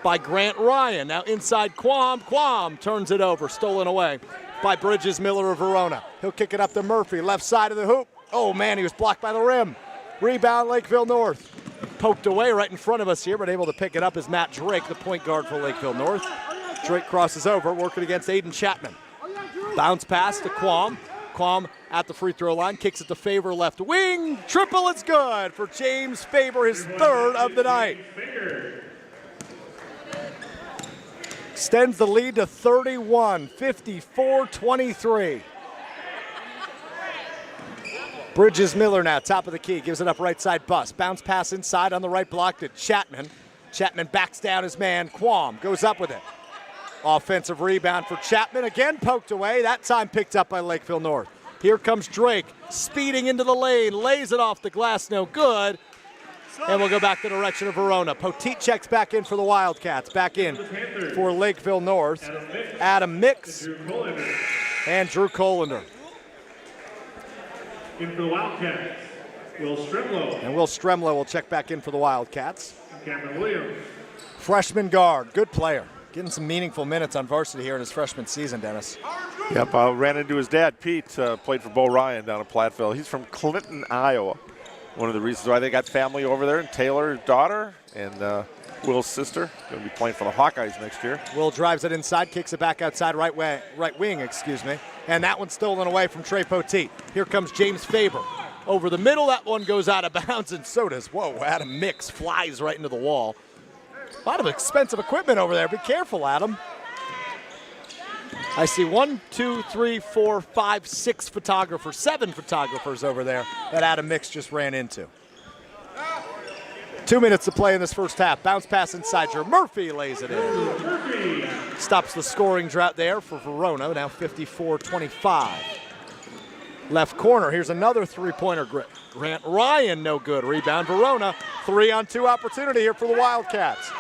by Grant Ryan. Now inside Quam. Quam turns it over. Stolen away by Bridges Miller of Verona. He'll kick it up to Murphy. Left side of the hoop. Oh, man, he was blocked by the rim. Rebound, Lakeville North. Poked away right in front of us here, but able to pick it up is Matt Drake, the point guard for Lakeville North. Drake crosses over, working against Aiden Chapman. Bounce pass to Quam. Quam at the free throw line, kicks it to Faber left wing. Triple, it's good for James Faber, his third of the night. Extends the lead to 31, 54-23. Bridges Miller now, top of the key, gives it up right side Buss. Bounce pass inside on the right block to Chapman. Chapman backs down his man. Quam goes up with it. Offensive rebound for Chapman, again poked away, that time picked up by Lakeville North. Here comes Drake, speeding into the lane, lays it off the glass, no good. And we'll go back the direction of Verona. Poteet checks back in for the Wildcats, back in for Lakeville North. Adam Mix and Drew Colander. In for the Wildcats, Will Stremlow. And Will Stremlow will check back in for the Wildcats. Cameron Williams. Freshman guard, good player. Getting some meaningful minutes on varsity here in his freshman season, Dennis. Yep, ran into his dad, Pete, played for Bo Ryan down in Platteville. He's from Clinton, Iowa. One of the reasons why they got family over there, and Taylor's daughter and Will's sister going to be playing for the Hawkeyes next year. Will drives it inside, kicks it back outside right wing, and that one's stolen away from Trey Poteet. Here comes James Faber. Over the middle, that one goes out of bounds, and so does, Adam Mix flies right into the wall. A lot of expensive equipment over there. Be careful, Adam. I see 1, 2, 3, 4, 5, 6 photographers, 7 photographers over there that Adam Mix just ran into. 2 minutes to play in this first half. Bounce pass inside. Murphy lays it in. Stops the scoring drought there for Verona, now 54-25. Left corner, here's another three-pointer Grant Ryan, no good. Rebound, Verona. 3-on-2 opportunity here for the Wildcats.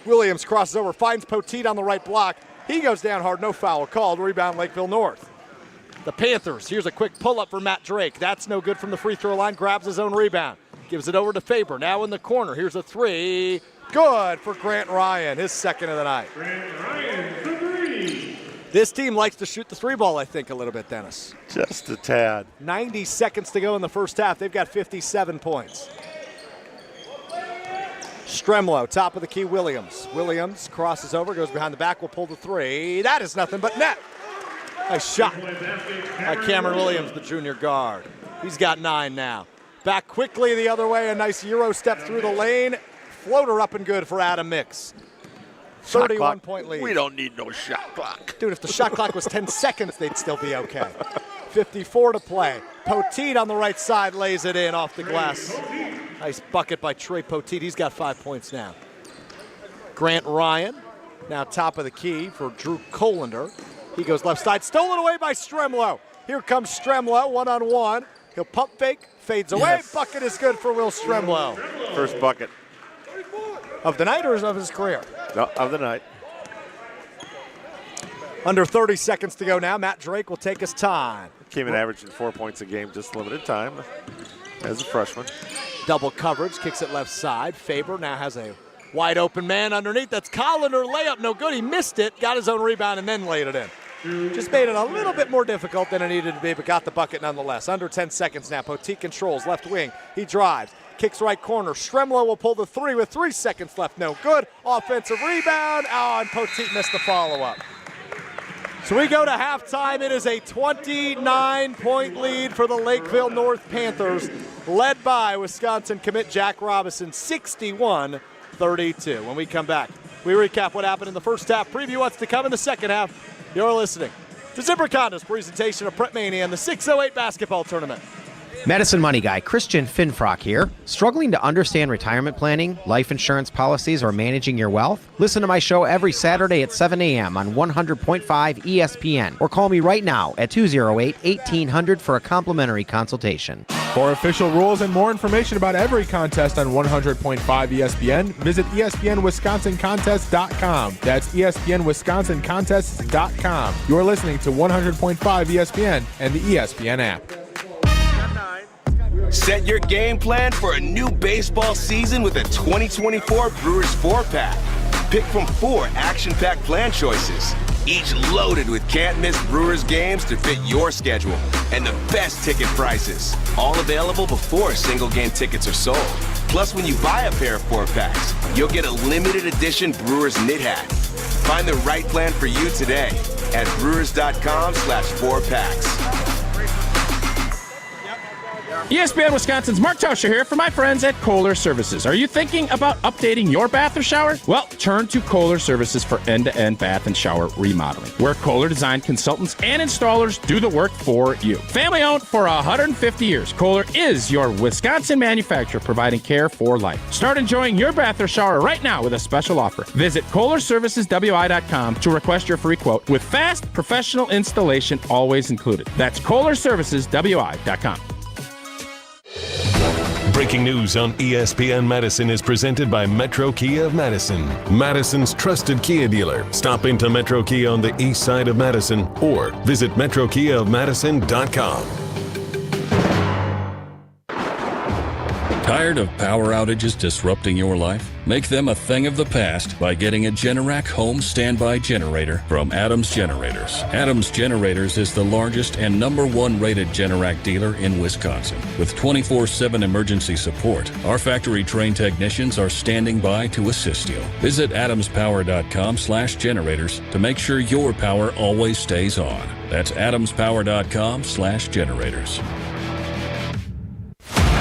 Williams crosses over, finds Poteet on the right block. He goes down hard, no foul called. Rebound, Lakeville North. The Panthers, here's a quick pull-up for Matt Drake. That's no good from the free throw line, grabs his own rebound. Gives it over to Faber, now in the corner. Here's a three. Good for Grant Ryan, his second of the night. Grant Ryan, the three. This team likes to shoot the three ball, I think, a little bit, Dennis. Just a tad. 90 seconds to go in the first half. They've got 57 points. Stremlow, top of the key, Williams. Williams crosses over, goes behind the back, will pull the three. That is nothing but net. Nice shot by Cameron Williams, the junior guard. He's got 9 now. Back quickly the other way, a nice Euro step through the lane. Floater up and good for Adam Mix. 31-point lead. We don't need no shot clock. Dude, if the shot clock was 10 seconds, they'd still be okay. 54 to play. Poteet on the right side lays it in off the glass. Nice bucket by Trey Poteet. He's got 5 points now. Grant Ryan, now top of the key for Drew Colander. He goes left side, stolen away by Stremlow. Here comes Stremlow, one-on-one. He'll pump fake, fades away. Yes. Bucket is good for Will Stremlow. First bucket. Of the night or of his career? No, of the night. Under 30 seconds to go now. Matt Drake will take his time. Came in averaging 4 points a game, just limited time as a freshman. Double coverage, kicks it left side. Faber now has a wide open man underneath. That's Colander, layup, no good. He missed it, got his own rebound, and then laid it in. Just made it a little bit more difficult than it needed to be, but got the bucket nonetheless. Under 10 seconds now. Poteet controls left wing. He drives, kicks right corner. Stremlow will pull the three with 3 seconds left. No good. Offensive rebound. Oh, and Poteet missed the follow-up. So we go to halftime. It is a 29-point lead for the Lakeville North Panthers, led by Wisconsin commit Jack Robinson, 61-32. When we come back, we recap what happened in the first half, preview what's to come in the second half. You're listening to Zimbrick Honda's presentation of Prep Mania and the 608 basketball tournament. Medicine Money Guy Christian Finfrock here. Struggling to understand retirement planning, life insurance policies, or managing your wealth? Listen to my show every Saturday at 7 a.m. on 100.5 ESPN or call me right now at 208-1800 for a complimentary consultation. For official rules and more information about every contest on 100.5 ESPN, visit ESPNWisconsinContests.com. That's ESPNWisconsinContests.com. You're listening to 100.5 ESPN and the ESPN app. Set your game plan for a new baseball season with a 2024 Brewers 4-pack. Pick from 4 action-packed plan choices, each loaded with can't-miss Brewers games to fit your schedule and the best ticket prices. All available before single-game tickets are sold. Plus, when you buy a pair of 4-packs, you'll get a limited edition Brewers knit hat. Find the right plan for you today at brewers.com/4packs. ESPN Wisconsin's Mark Tauscher here for my friends at Kohler Services. Are you thinking about updating your bath or shower? Well, turn to Kohler Services for end-to-end bath and shower remodeling, where Kohler design consultants and installers do the work for you. Family owned for 150 years, Kohler is your Wisconsin manufacturer providing care for life. Start enjoying your bath or shower right now with a special offer. Visit KohlerServicesWI.com to request your free quote with fast, professional installation always included. That's KohlerServicesWI.com. Breaking news on ESPN Madison is presented by Metro Kia of Madison, Madison's trusted Kia dealer. Stop into Metro Kia on the east side of Madison or visit MetroKiaofMadison.com. Tired of power outages disrupting your life? Make them a thing of the past by getting a Generac home standby generator from Adams Generators. Adams Generators is the largest and #1 rated Generac dealer in Wisconsin. With 24/7 emergency support, our factory-trained technicians are standing by to assist you. Visit adamspower.com/generators to make sure your power always stays on. That's adamspower.com/generators.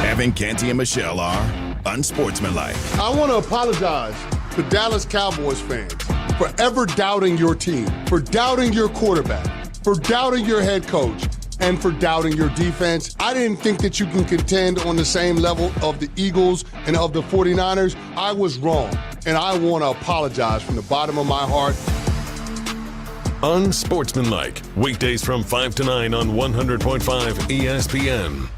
Evan, Canty, and Michelle are unsportsmanlike. I want to apologize to Dallas Cowboys fans for ever doubting your team, for doubting your quarterback, for doubting your head coach, and for doubting your defense. I didn't think that you can contend on the same level of the Eagles and of the 49ers. I was wrong, and I want to apologize from the bottom of my heart. Unsportsmanlike, weekdays from 5 to 9 on 100.5 ESPN.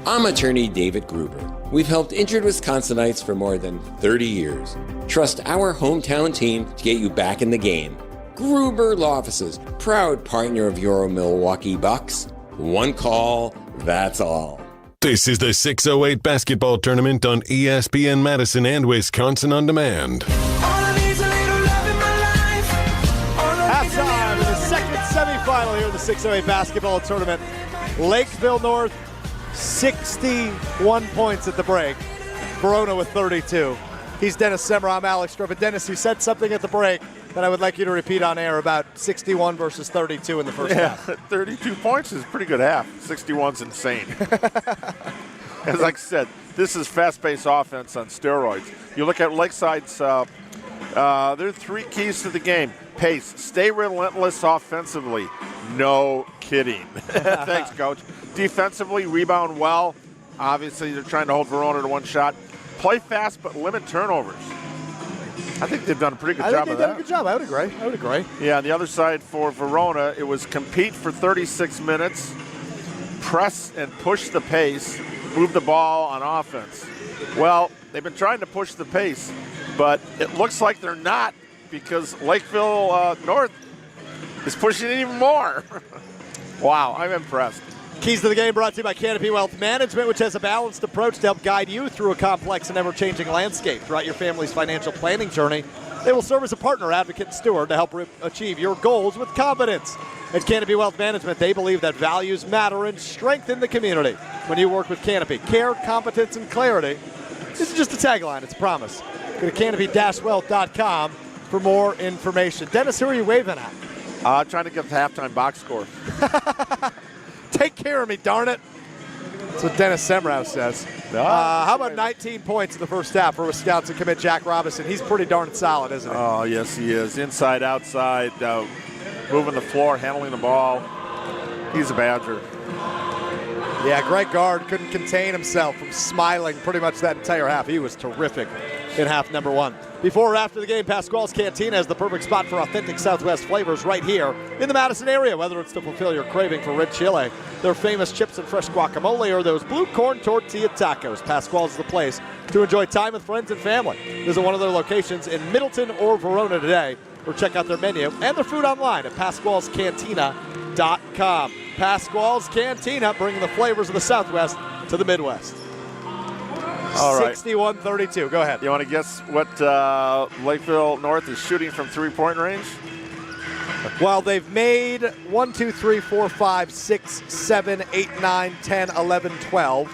I'm attorney David Gruber. We've helped injured Wisconsinites for more than 30 years. Trust our hometown team to get you back in the game. Gruber Law Offices, proud partner of your Milwaukee Bucks. One call, that's all. This is the 608 basketball tournament on ESPN Madison and Wisconsin On Demand. Halftime in the second semifinal here in the 608 basketball tournament. Lakeville North, 61 points at the break. Verona with 32. He's Dennis Semra. I'm Alex Griffin. Dennis, you said something at the break that I would like you to repeat on air about 61 versus 32 in the first half. 32 points is a pretty good half. 61's insane. As I said, this is fast-paced offense on steroids. You look at Lakeside's, there are three keys to the game. Pace, stay relentless offensively. No kidding. Thanks, Coach. Defensively, rebound well. Obviously, they're trying to hold Verona to one shot. Play fast, but limit turnovers. I think they've done a pretty good job of that. I think they've done a good job. I would agree. Yeah, on the other side for Verona, it was compete for 36 minutes, press and push the pace, move the ball on offense. Well, they've been trying to push the pace, but it looks like they're not because Lakeville North is pushing it even more. Wow, I'm impressed. Keys to the game brought to you by Canopy Wealth Management, which has a balanced approach to help guide you through a complex and ever-changing landscape throughout your family's financial planning journey. They will serve as a partner, advocate, and steward to help achieve your goals with confidence. At Canopy Wealth Management, they believe that values matter and strengthen the community. When you work with Canopy, care, competence, and clarity. This is just a tagline, it's a promise. Go to canopy-wealth.com for more information. Dennis, who are you waving at? Trying to get the halftime box score. Take care of me, darn it. That's what Dennis Semrau says. How about 19 points in the first half for Wisconsin commit Jack Robinson? He's pretty darn solid, isn't he? Oh, yes, he is. Inside, outside, moving the floor, handling the ball. He's a Badger. Yeah, Greg Gard couldn't contain himself from smiling pretty much that entire half. He was terrific in half number one. Before or after the game, Pasquale's Cantina is the perfect spot for authentic Southwest flavors right here in the Madison area, whether it's to fulfill your craving for red chile, their famous chips and fresh guacamole, or those blue corn tortilla tacos. Pasquale's is the place to enjoy time with friends and family. Visit one of their locations in Middleton or Verona today, or check out their menu and their food online at pasqualescantina.com. Pasquale's Cantina, bringing the flavors of the Southwest to the Midwest. All right. 61-32. Go ahead. You want to guess what Lakeville North is shooting from three-point range? Well, they've made 1, 2, 3, 4, 5, 6, 7, 8, 9, 10, 11, 12.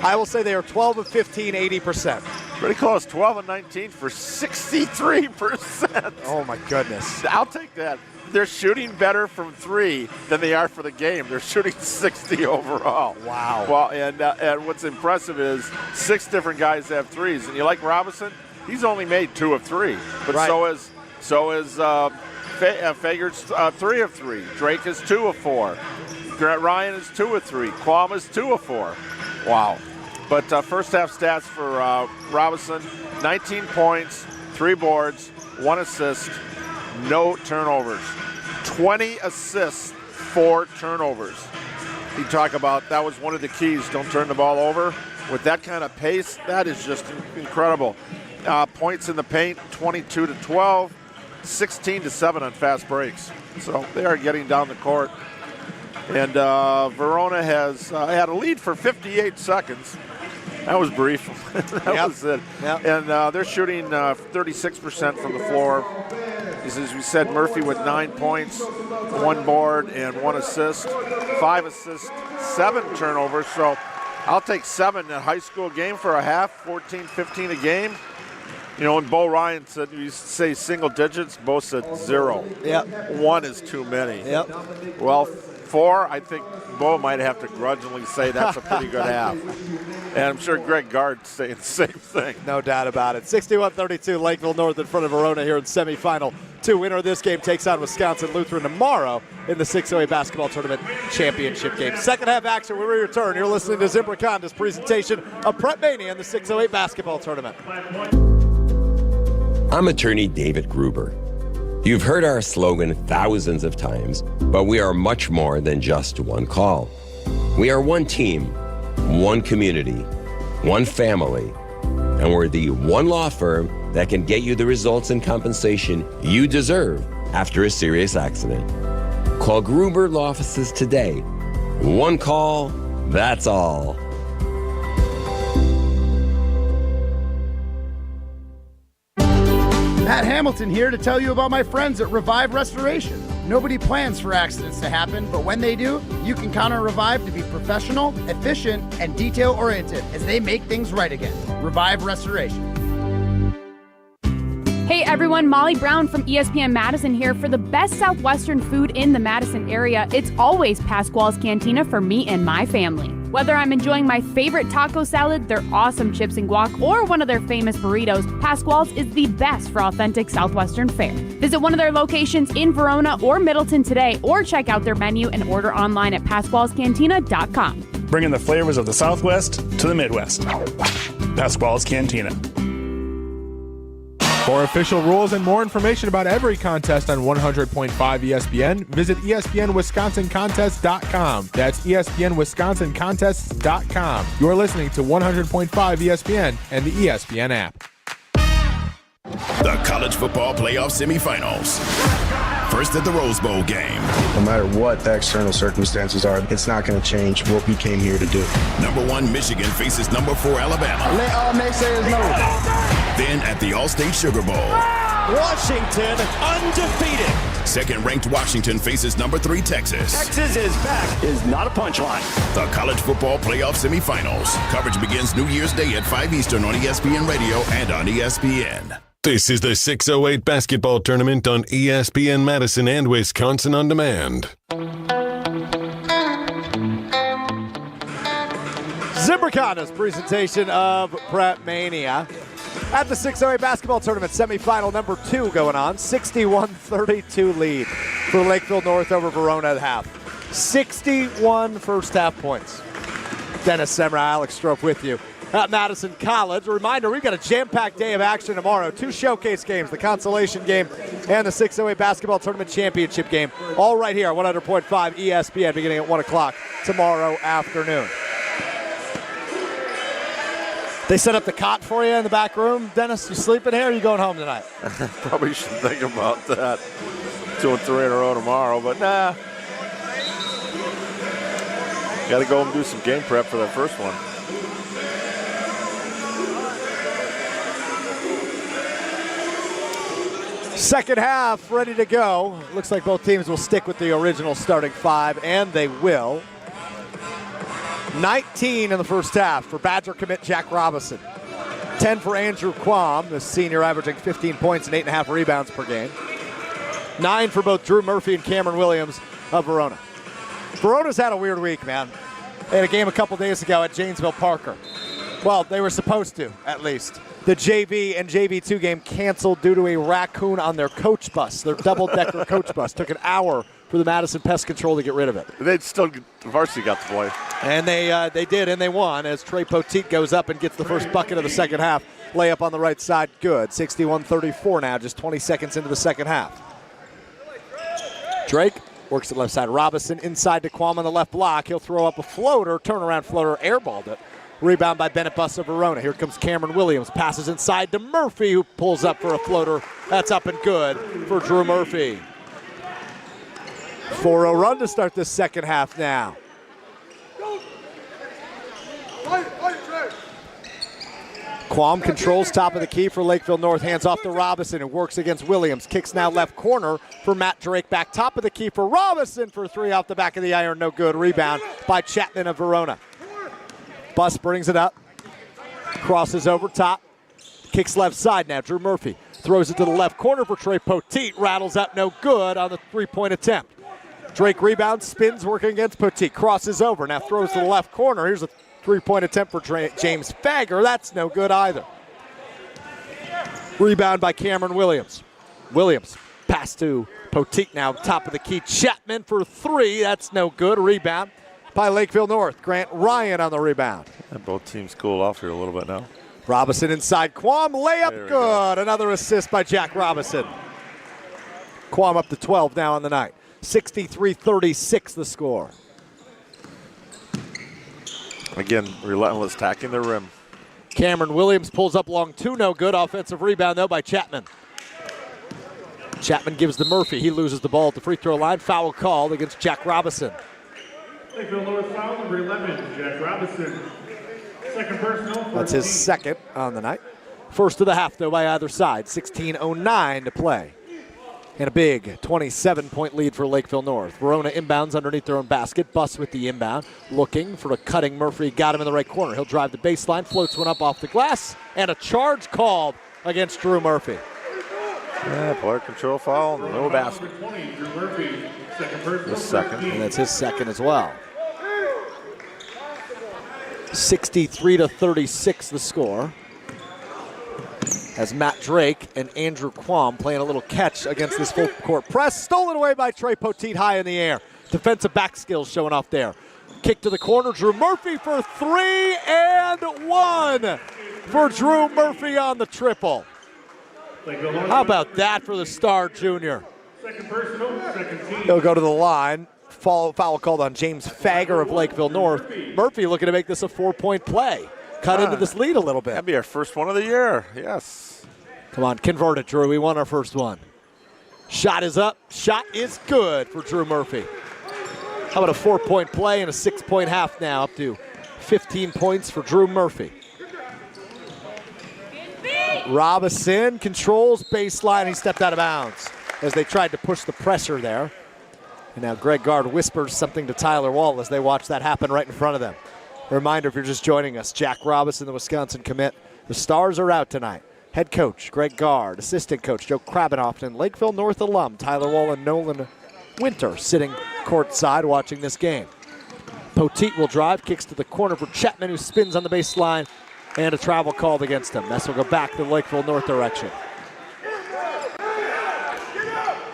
I will say they are 12 of 15, 80%. Pretty close. 12 and 19 for 63%. Oh, my goodness. I'll take that. They're shooting better from three than they are for the game. They're shooting 60 overall. Wow. Well, and what's impressive is 6 different guys have threes. And you like Robinson? He's only made 2 of 3. But right. so is Fager's 3 of 3. Drake is 2 of 4. Grant Ryan is 2 of 3. Quam is 2 of 4. Wow. But first half stats for Robinson: 19 points, 3 boards, 1 assist. No turnovers. 20 assists, 4 turnovers. You talk about that was one of the keys. Don't turn the ball over. With that kind of pace, that is just incredible. Points in the paint, 22-12, 16-7 on fast breaks. So they are getting down the court. And Verona has had a lead for 58 seconds. That was brief. That was it. Yep. And they're shooting 36% from the floor. As we said, Murphy with 9 points, 1 board, and 1 assist. 5 assists, 7 turnovers. So I'll take 7 in a high school game for a half, 14, 15 a game. You know, when Bo Ryan said, you say single digits, Bo said 0. Yep. 1 is too many. Yep. Well, 4, I think Bo might have to grudgingly say that's a pretty good half. And I'm sure Greg Gard's saying the same thing. No doubt about it. 61-32, Lakeville North in front of Verona here in semifinal 2. Winner of this game takes on Wisconsin Lutheran tomorrow in the 608 basketball tournament championship game. Second half action when we return. You're listening to Zimbrick Honda's presentation of Prep Mania in the 608 basketball tournament. I'm attorney David Gruber. You've heard our slogan thousands of times, but we are much more than just one call. We are one team, one community, one family, and we're the one law firm that can get you the results and compensation you deserve after a serious accident. Call Gruber Law Offices today. One call, that's all. Matt Hamilton here to tell you about my friends at Revive Restoration. Nobody plans for accidents to happen, but when they do, you can count on Revive to be professional, efficient, and detail-oriented as they make things right again. Revive Restoration. Hey everyone, Molly Brown from ESPN Madison here. For the best Southwestern food in the Madison area, it's always Pasquale's Cantina for me and my family. Whether I'm enjoying my favorite taco salad, their awesome chips and guac, or one of their famous burritos, Pasquale's is the best for authentic Southwestern fare. Visit one of their locations in Verona or Middleton today, or check out their menu and order online at pasqualescantina.com. Bringing the flavors of the Southwest to the Midwest. Pasquale's Cantina. For official rules and more information about every contest on 100.5 ESPN, visit ESPNWisconsinContests.com. That's ESPNWisconsinContests.com. You're listening to 100.5 ESPN and the ESPN app. The college football playoff semifinals. First at the Rose Bowl game. No matter what the external circumstances are, it's not going to change what we came here to do. Number 1 Michigan faces number 4 Alabama. Let all naysayers know. Then at the All-State Sugar Bowl. Washington undefeated. Second-ranked Washington faces number 3 Texas. Texas is back is not a punchline. The college football playoff semifinals. Coverage begins New Year's Day at 5 Eastern on ESPN Radio and on ESPN. This is the 608 basketball tournament on ESPN Madison and Wisconsin On Demand. Zimbrica's presentation of Prep Mania at the 608 basketball tournament semifinal number 2 going on. 61-32 lead for Lakeville North over Verona at half. 61 first half points. Dennis Semra, Alex Strope with you at Madison College. A reminder, we've got a jam-packed day of action tomorrow. 2 showcase games, the consolation game and the 608 basketball tournament championship game. All right here on 100.5 ESPN beginning at 1 o'clock tomorrow afternoon. They set up the cot for you in the back room. Dennis, you sleeping here or are you going home tonight? Probably should think about that. 2 and 3 in a row tomorrow, but nah. Got to go and do some game prep for that first one. Second half ready to go. Looks like both teams will stick with the original starting 5, and they will. 19 in the first half for Badger commit Jack Robinson. 10 for Andrew Quam, the senior, averaging 15 points and 8.5 rebounds per game. 9 for both Drew Murphy and Cameron Williams of Verona. Verona's had a weird week, man. They had a game a couple days ago at Janesville Parker. Well, they were supposed to, at least. The JV and JV2 game canceled due to a raccoon on their coach bus, their double-decker coach bus. Took an hour for the Madison Pest Control to get rid of it. They'd still, varsity got the play. And they did, and they won as Trey Poteet goes up and gets the first bucket of the second half. Layup on the right side, good. 61-34 now, just 20 seconds into the second half. Drake works at left side. Robinson inside to Quam on the left block. He'll throw up a floater, turnaround floater, airballed it. Rebound by Bennett Buss of Verona. Here comes Cameron Williams. Passes inside to Murphy, who pulls up for a floater. That's up and good for Drew Murphy. 4-0 run to start this second half now. Quam controls top of the key for Lakeville North. Hands off to Robinson, who works against Williams. Kicks now left corner for Matt Drake. Back top of the key for Robinson for 3 off the back of the iron. No good. Rebound by Chapman of Verona. Buss brings it up. Crosses over top. Kicks left side now. Drew Murphy throws it to the left corner for Trey Poteet. Rattles up, no good on the three-point attempt. Drake rebounds, spins, working against Poteet. Crosses over, now throws to the left corner. Here's a three-point attempt for James Fagger. That's no good either. Rebound by Cameron Williams. Williams, pass to Poteet now, top of the key. Chapman for 3, that's no good. Rebound by Lakeville North. Grant Ryan on the rebound. And both teams cool off here a little bit now. Robinson inside Quam, layup good. Another assist by Jack Robinson. Quam up to 12 now on the night. 63-36 the score. Again, relentless, attacking the rim. Cameron Williams pulls up long two, no good. Offensive rebound, though, by Chapman. Chapman gives to Murphy. He loses the ball at the free throw line. Foul called against Jack Robinson. Lakeville North foul number 11, Jack Robinson. Second personal. That's his second on the night. First of the half, though, by either side. 16:09 to play. And a big 27-point lead for Lakeville North. Verona inbounds underneath their own basket. Buss with the inbound. Looking for a cutting Murphy. Got him in the right corner. He'll drive the baseline. Floats one up off the glass. And a charge called against Drew Murphy. Yeah, player control foul. No basket. 20, Drew Murphy. Second personal. His second. And that's his second as well. 63-36 the score. As Matt Drake and Andrew Quam playing a little catch against this full court press. Stolen away by Trey Poteet high in the air. Defensive back skills showing off there. Kick to the corner. Drew Murphy for 3 and 1 for Drew Murphy on the triple. How about that for the star junior? Second personal, second team. He'll go to the line. Foul called on James Fager of Lakeville North. Murphy looking to make this a 4-point play. Cut into this lead a little bit. That'd be our first one of the year. Yes. Come on, convert it, Drew. We won our first one. Shot is up. Shot is good for Drew Murphy. How about a 4-point play and a 6-point half now, up to 15 points for Drew Murphy. Robinson controls baseline. He stepped out of bounds as they tried to push the pressure there. And now Greg Gard whispers something to Tyler Wall as they watch that happen right in front of them. A reminder, if you're just joining us, Jack Robinson, the Wisconsin commit. The Stars are out tonight. Head coach Greg Gard, assistant coach Joe Krabbenhoft, and Lakeville North alum Tyler Wall and Nolan Winter sitting courtside watching this game. Poteet will drive, kicks to the corner for Chapman, who spins on the baseline, and a travel called against him. This will go back to the Lakeville North direction.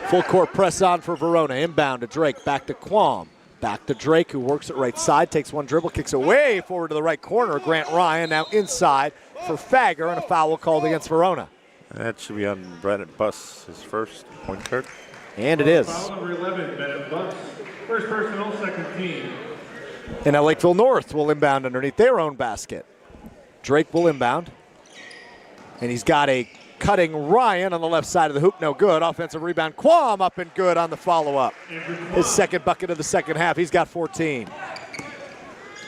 Full court press on for Verona. Inbound to Drake, back to Quam. Back to Drake, who works it right side, takes one dribble, kicks it way forward to the right corner. Grant Ryan now inside for Fager, and a foul called against Verona. That should be on Bennett Buss, his first point guard. And it is. Foul number 11, Bennett Buss. First personal, second team. And now Lakeville North will inbound underneath their own basket. Drake will inbound. And he's got a cutting Ryan on the left side of the hoop. No good. Offensive rebound. Quam up and good on the follow-up. His second bucket of the second half. He's got 14.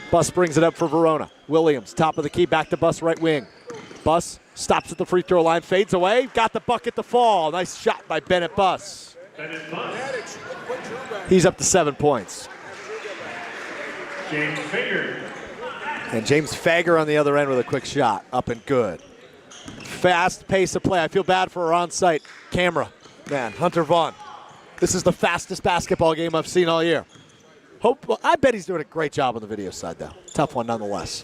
Buss brings it up for Verona. Williams, top of the key, back to Buss, right wing. Buss stops at the free throw line, fades away. Got the bucket to fall. Nice shot by Bennett Buss. He's up to 7 points. James Fager. And James Fager on the other end with a quick shot. Up and good. Fast pace of play. I feel bad for our on-site camera man, Hunter Vaughn. This is the fastest basketball game I've seen all year. I bet he's doing a great job on the video side, though. Tough one nonetheless.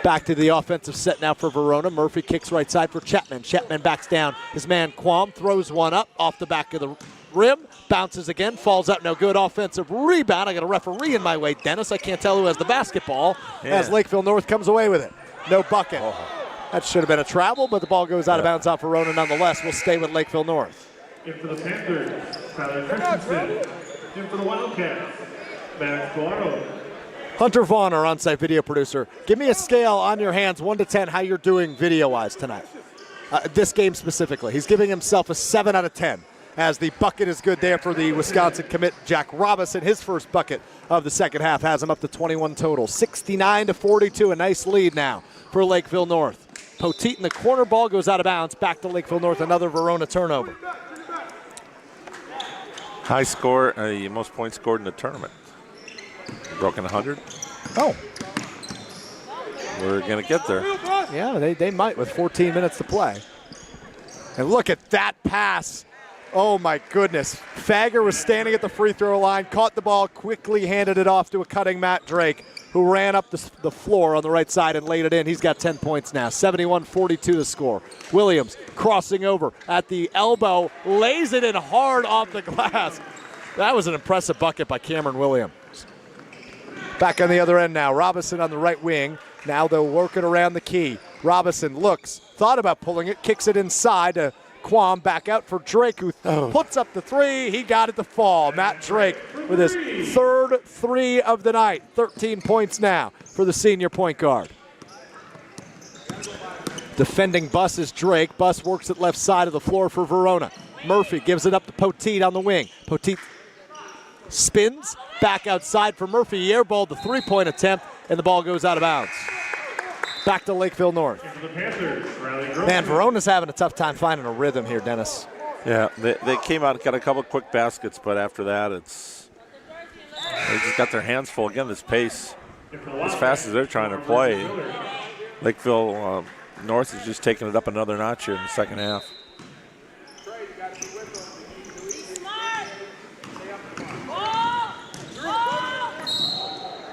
Back to the offensive set now for Verona. Murphy kicks right side for Chapman. Chapman backs down. His man Quam throws one up off the back of the rim. Bounces again. Falls out. No good. Offensive rebound. I got a referee in my way, Dennis. I can't tell who has the basketball as Lakeville North comes away with it. No bucket. That should have been a travel, but the ball goes out of bounds off Verona nonetheless. We'll stay with Lakeville North. In for the Panthers, Tyler Christensen. In for the Wildcats, Matt Guaro. Hunter Vaughn, our on-site video producer. Give me a scale on your hands, 1 to 10, how you're doing video-wise tonight. This game specifically. He's giving himself a 7 out of 10 as the bucket is good there for the Wisconsin commit. Jack Robinson, his first bucket of the second half, has him up to 21 total. 69-42, a nice lead now for Lakeville North. Poteet in the corner, ball goes out of bounds. Back to Lakeville North, another Verona turnover. High score, most points scored in the tournament. Broken 100. Oh. We're going to get there. Yeah, they might with 14 minutes to play. And look at that pass. Oh, my goodness. Fager was standing at the free throw line, caught the ball, quickly handed it off to a cutting Matt Drake, who ran up the floor on the right side and laid it in. He's got 10 points now. 71-42 the score. Williams crossing over at the elbow, lays it in hard off the glass. That was an impressive bucket by Cameron Williams. Back on the other end now. Robinson on the right wing. Now they're working around the key. Robinson looks, thought about pulling it, kicks it inside to Quam. Back out for Drake, who puts up the three. He got it to fall. Matt Drake with his third three of the night. 13 points now for the senior point guard. Defending Buss is Drake. Buss works at left side of the floor for Verona. Murphy gives it up to Poteet on the wing. Poteet spins back outside for Murphy. He airballed the three-point attempt, and the ball goes out of bounds. Back to Lakeville North. Man, Verona's having a tough time finding a rhythm here, Dennis. Yeah, they came out and got a couple of quick baskets, but after that, they just got their hands full. Again, this pace, as fast as they're trying to play, Lakeville North is just taking it up another notch here in the second half.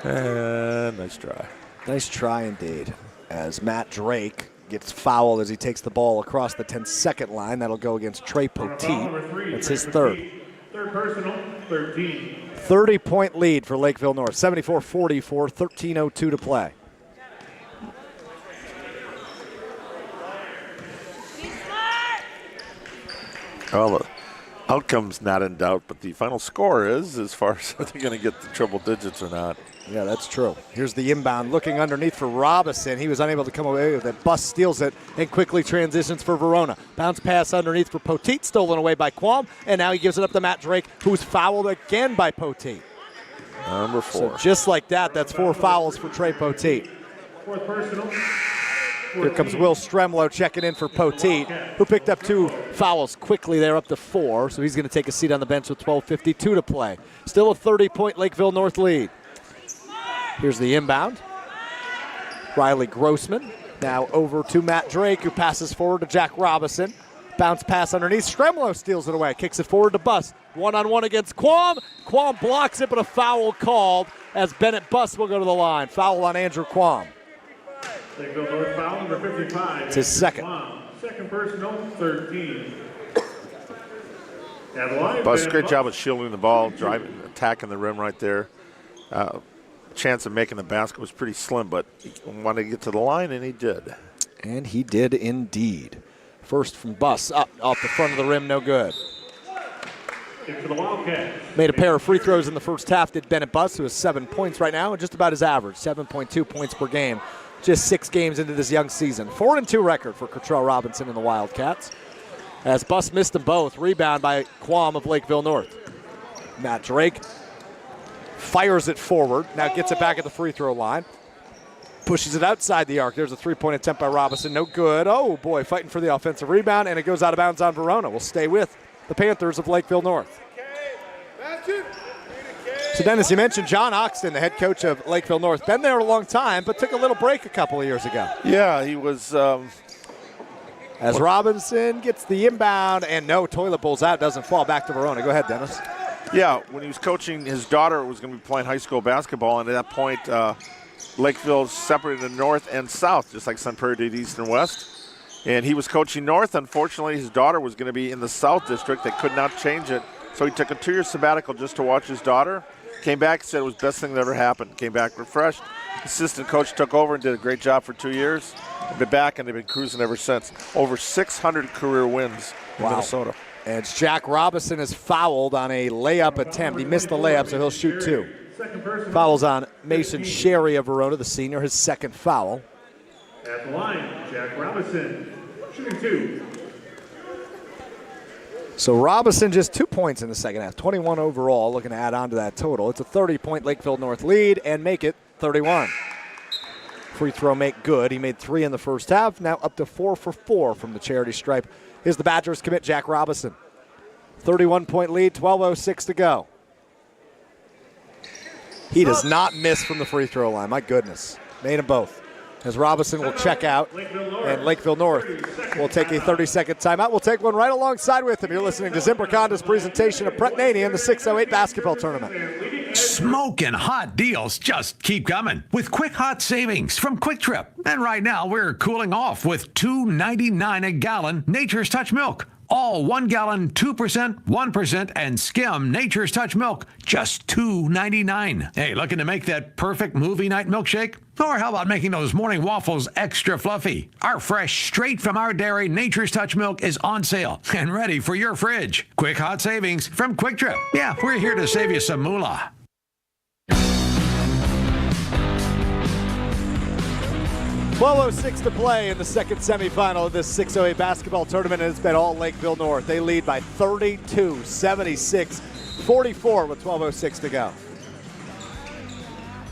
And nice try. Nice try indeed. As Matt Drake gets fouled as he takes the ball across the 10-second line. That'll go against Trey Poteet. That's his third. Third personal, 13. 30-point lead for Lakeville North. 74-44, 13:02 to play. Well, the outcome's not in doubt, but the final score is, as far as are they going to get the triple digits or not. Yeah, that's true. Here's the inbound looking underneath for Robinson. He was unable to come away with it. Buss steals it and quickly transitions for Verona. Bounce pass underneath for Poteet, stolen away by Quam, and now he gives it up to Matt Drake, who's fouled again by Poteet. Number 4. So just like that, that's 4 fouls for Trey Poteet. Fourth personal. Here comes Will Stremlow checking in for Poteet, who picked up 2 fouls quickly there, up to 4. So he's going to take a seat on the bench with 12:52 to play. Still a 30-point Lakeville North lead. Here's the inbound. Riley Grossman now over to Matt Drake, who passes forward to Jack Robinson. Bounce pass underneath. Stremlow steals it away, kicks it forward to Buss. One-on-one against Quam. Quam blocks it, but a foul called as Bennett Buss will go to the line. Foul on Andrew Quam. Lakeville North foul number 55. It's his second. Second personal, 13. Buss, great job of shielding the ball, driving, attacking the rim right there. Chance of making the basket was pretty slim, but he wanted to get to the line, and he did. And he did indeed. First from Buss, up off the front of the rim, no good. Made a pair of free throws in the first half, did Bennett Buss, who has 7 points right now, and just about his average, 7.2 points per game. Just 6 games into this young season. 4-2 record for Cottrell Robinson and the Wildcats. As Buss missed them both. Rebound by Quam of Lakeville North. Matt Drake fires it forward. Now gets it back at the free throw line. Pushes it outside the arc. There's a three-point attempt by Robinson. No good. Oh, boy, fighting for the offensive rebound, and it goes out of bounds on Verona. We'll stay with the Panthers of Lakeville North. So, Dennis, you mentioned John Oxton, the head coach of Lakeville North. Been there a long time, but took a little break a couple of years ago. Yeah, he was. As Robinson gets the inbound, and no, toilet bowls out, doesn't fall. Back to Verona. Go ahead, Dennis. Yeah, when he was coaching, his daughter was going to be playing high school basketball, and at that point, Lakeville separated into north and south, just like Sun Prairie did east and west. And he was coaching north. Unfortunately, his daughter was going to be in the south district. They could not change it. So he took a 2-year sabbatical just to watch his daughter. Came back and said it was the best thing that ever happened. Came back refreshed. Assistant coach took over and did a great job for 2 years. Been back, and they've been cruising ever since. Over 600 career wins in Minnesota. And Jack Robinson is fouled on a layup attempt. He missed the layup, so he'll shoot 2. Fouls on Mason Sherry of Verona, the senior, his second foul. At the line, Jack Robinson, shooting 2. So Robinson just 2 points in the second half, 21 overall, looking to add on to that total. It's a 30-point Lakeville North lead and make it 31. Free throw make good. He made 3 in the first half, now up to 4 for 4 from the charity stripe. Here's the Badgers commit, Jack Robinson. 31-point lead, 12:06 to go. He does not miss from the free throw line. My goodness. Made them both. As Robinson will check out, and Lakeville North will take a 30-second timeout. We'll take one right alongside with him. You're listening to Zimbrick Honda's presentation of Prep Mania in the 608 basketball tournament. Smoking hot deals just keep coming with quick hot savings from Quick Trip. And right now we're cooling off with $2.99 a gallon Nature's Touch milk. All 1 gallon, 2%, 1%, and skim Nature's Touch milk, just $2.99. Hey, looking to make that perfect movie night milkshake? Or how about making those morning waffles extra fluffy? Our fresh, straight from our dairy Nature's Touch milk is on sale and ready for your fridge. Quick hot savings from Quick Trip. Yeah, we're here to save you some moolah. .12:06 to play in the second semifinal of this 608 basketball tournament, and it's been all Lakeville North. They lead by 32, 76-44 with 12:06 to go.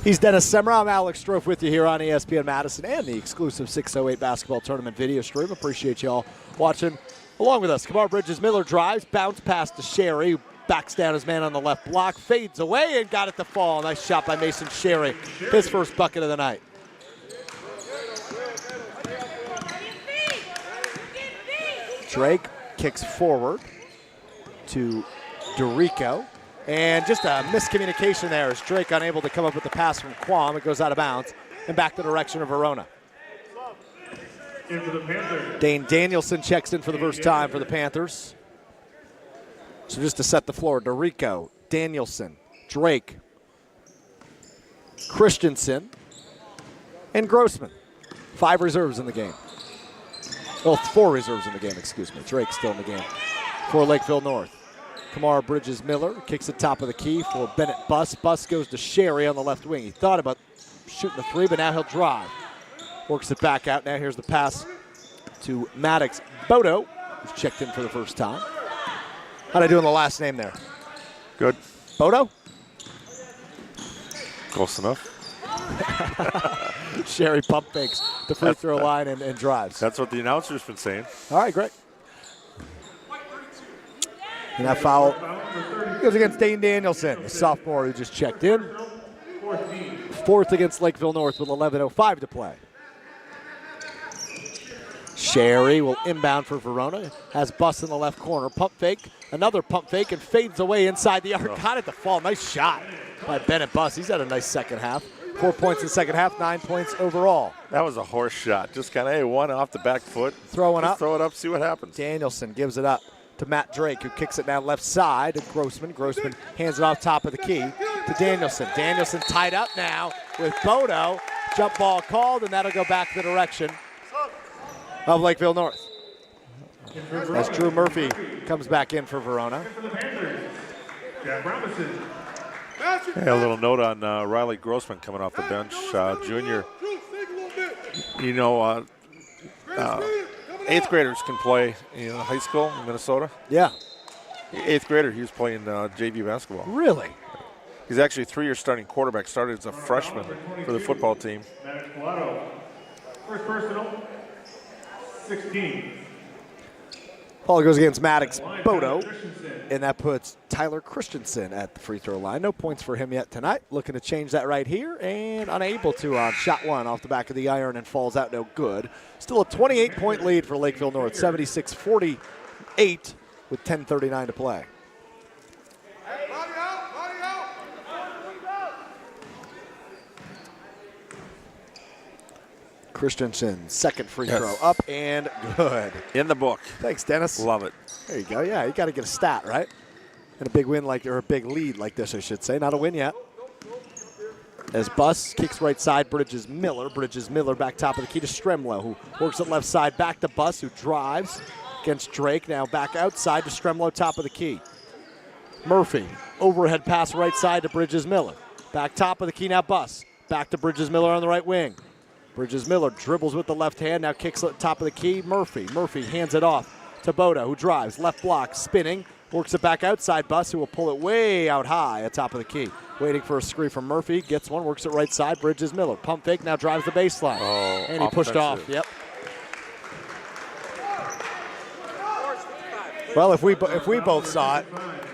He's Dennis Semrau. I'm Alex Strofe with you here on ESPN Madison and the exclusive 608 basketball tournament video stream. Appreciate you all watching along with us. Kamar Bridges-Miller drives, bounce pass to Sherry, who backs down his man on the left block, fades away and got it to fall. Nice shot by Mason Sherry, his first bucket of the night. Drake kicks forward to Dorico. And just a miscommunication there as Drake unable to come up with the pass from Quam. It goes out of bounds and back the direction of Verona. Dane Danielson checks in for the first time for the Panthers. So just to set the floor, Dorico, Danielson, Drake, Christensen, and Grossman. 5 reserves in the game. Well, 4 reserves in the game, excuse me. Drake's still in the game for Lakeville North. Kamar Bridges-Miller kicks it top of the key for Bennett Buss. Buss goes to Sherry on the left wing. He thought about shooting the 3, but now he'll drive. Works it back out. Now here's the pass to Maddox Bodo, who's checked in for the first time. How'd I do in the last name there? Good. Bodo? Close enough. Sherry pump fakes the free throw line and drives. That's what the announcer's been saying. All right, great. And that foul goes against Dane Danielson, the sophomore who just checked in. 4th against Lakeville North with 11:05 to play. Sherry will inbound for Verona. Has Buss in the left corner. Pump fake, another pump fake, and fades away inside the arc. Got it to fall. Nice shot by Bennett Buss. He's had a nice second half. 4 points in the second half, 9 points overall. That was a horse shot. Just kind of, hey, one off the back foot. Throwing up. Throw it up, see what happens. Danielson gives it up to Matt Drake, who kicks it down left side to Grossman. Grossman hands it off top of the key to Danielson. Danielson tied up now with Bodo. Jump ball called, and that'll go back the direction of Lakeville North. As Drew Murphy comes back in for Verona. Hey, a little note on Riley Grossman coming off the bench, junior. You know, 8th graders can play in high school in Minnesota. Yeah. 8th grader, he was playing JV basketball. Really? He's actually a 3-year starting quarterback, started as a freshman for the football team. First personal, 16. Ball goes against Maddox Bodo, and that puts Tyler Christensen at the free throw line. No points for him yet tonight. Looking to change that right here, and unable to on shot 1 off the back of the iron and falls out no good. Still a 28-point lead for Lakeville North, 76-48 with 10:39 to play. Christensen, second free throw up and good. In the book. Thanks, Dennis. Love it. There you go. Yeah, you got to get a stat, right? And a big win or a big lead like this, I should say. Not a win yet. As Buss kicks right side, Bridges-Miller. Bridges-Miller back top of the key to Stremlow, who works it left side back to Buss, who drives against Drake. Now back outside to Stremlow, top of the key. Murphy, overhead pass right side to Bridges-Miller. Back top of the key now Buss. Back to Bridges-Miller on the right wing. Bridges-Miller dribbles with the left hand, now kicks at the top of the key. Murphy hands it off to Bodo, who drives, left block, spinning, works it back outside. Buss, who will pull it way out high at top of the key. Waiting for a screen from Murphy, gets one, works it right side. Bridges-Miller, pump fake, now drives the baseline. Oh, and he pushed off, yep. Well, if we both saw it,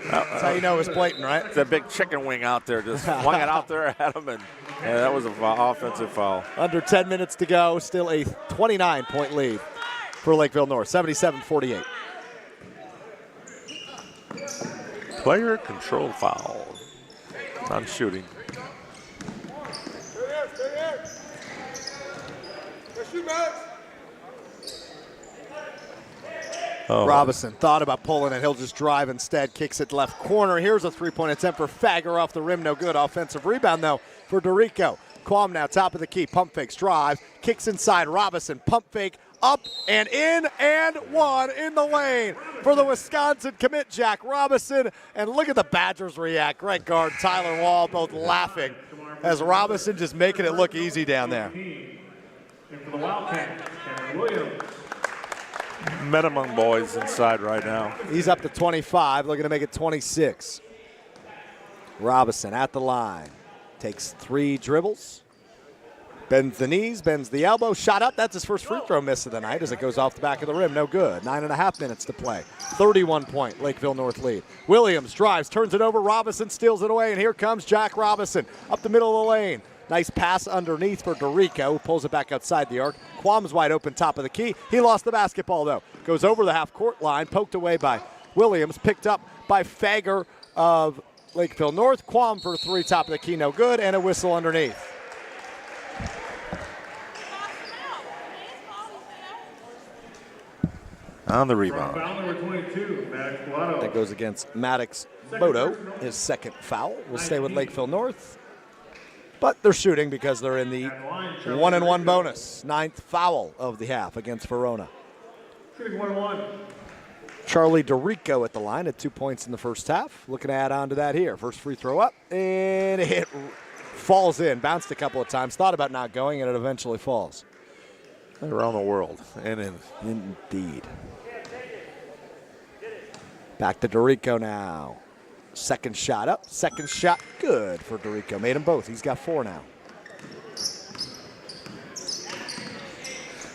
that's how you know it was blatant, right? It's a big chicken wing out there, just swung it out there at him, and that was an offensive foul. Under 10 minutes to go, still a 29-point lead for Lakeville North, 77-48. Player control foul on shooting. Robinson thought about pulling it. He'll just drive instead. Kicks it left corner. Here's a three-point attempt for Fager off the rim. No good. Offensive rebound, though, for DeRico. Quam now top of the key. Pump fakes, drive. Kicks inside. Robinson. Pump fake. Up and in and one in the lane for the Wisconsin commit, Jack Robinson. And look at the Badgers react. Right guard Tyler Wall both laughing as Robinson just making it look easy down there. And for the Wildcats, Cameron Williams. Men among boys inside right now. He's up to 25, looking to make it 26. Robinson at the line. Takes 3 dribbles. Bends the knees, bends the elbow. Shot up. That's his first free throw miss of the night as it goes off the back of the rim. No good. 9.5 minutes to play. 31-point Lakeville North lead. Williams drives, turns it over. Robinson steals it away, and here comes Jack Robinson up the middle of the lane. Nice pass underneath for DeRico, who pulls it back outside the arc. Quam's wide open top of the key. He lost the basketball, though. Goes over the half-court line, poked away by Williams, picked up by Fager of Lakeville North. Quam for 3, top of the key, no good, and a whistle underneath. On the rebound. Foul number 22, Maddox Blotto. That goes against Maddox Bodo, his second foul. Will stay with Lakeville North. But they're shooting because they're in the 1-and-1 bonus. 9th foul of the half against Verona. Shooting 1-1. Charlie DeRico at the line at 2 points in the first half. Looking to add on to that here. First free throw up, and it falls in. Bounced a couple of times. Thought about not going, and it eventually falls. Around the world and in. Indeed. Back to DeRico now. Second shot up. Second shot good for DeRico. Made them both. He's got 4 now.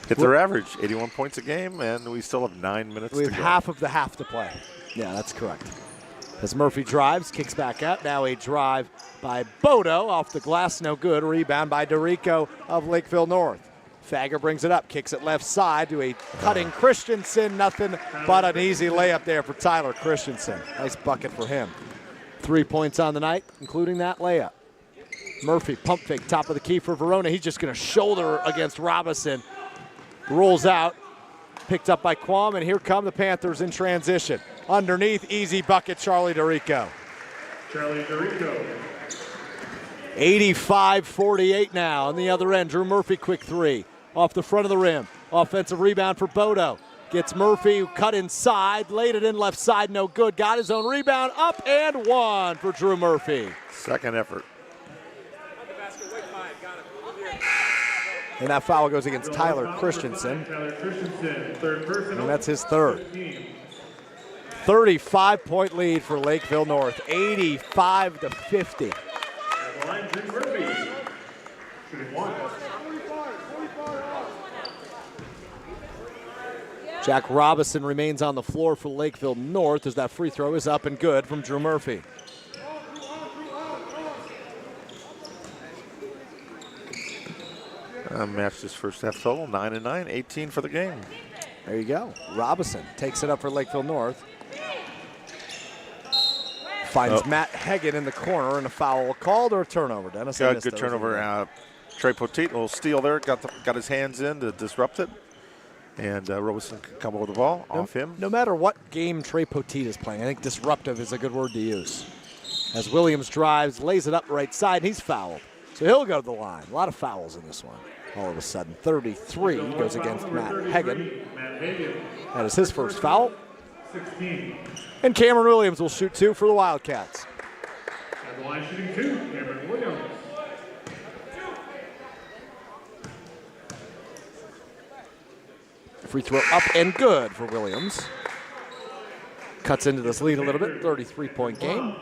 Hit their average, 81 points a game, and we still have 9 minutes We to have go. half of the half to play. Yeah, that's correct. As Murphy drives, kicks back out. Now a drive by Bodo off the glass. No good. Rebound by DeRico of Lakeville North. Fager brings it up, kicks it left side to a cutting Christensen. Nothing but an easy layup there for Tyler Christensen. Nice bucket for him. 3 points on the night, including that layup. Murphy, pump fake, top of the key for Verona. He's just going to shoulder against Robinson. Rolls out, picked up by Quam, and here come the Panthers in transition. Underneath, easy bucket, Charlie DeRico. Charlie DeRico. 85-48 now. On the other end, Drew Murphy, quick 3. Off the front of the rim. Offensive rebound for Bodo. Gets Murphy, who cut inside, laid it in left side, no good. Got his own rebound, up and one for Drew Murphy. Second effort. And that foul goes against Tyler Christensen. Tyler Christensen, third personal. And that's his third. 35-point lead for Lakeville North, 85-50. At the line, Drew Murphy. Shooting 1. Jack Robinson remains on the floor for Lakeville North as that free throw is up and good from Drew Murphy. Matched his first half total, 9-9, 18 for the game. There you go. Robinson takes it up for Lakeville North. Finds Matt Hagan in the corner, and a foul called or a turnover, Dennis? Good turnover. Trey Poteet, a little steal there, got his hands in to disrupt it. And Robinson can come over the ball off him. No matter what game Trey Poteet is playing, I think disruptive is a good word to use. As Williams drives, lays it up right side, and he's fouled. So he'll go to the line. A lot of fouls in this one. All of a sudden, 33 goes against Matt Hagan. That is his first foul. 16. And Cameron Williams will shoot 2 for the Wildcats. At the line, shooting 2, Cameron Williams. Free throw up and good for Williams. Cuts into this lead a little bit, 33-point game.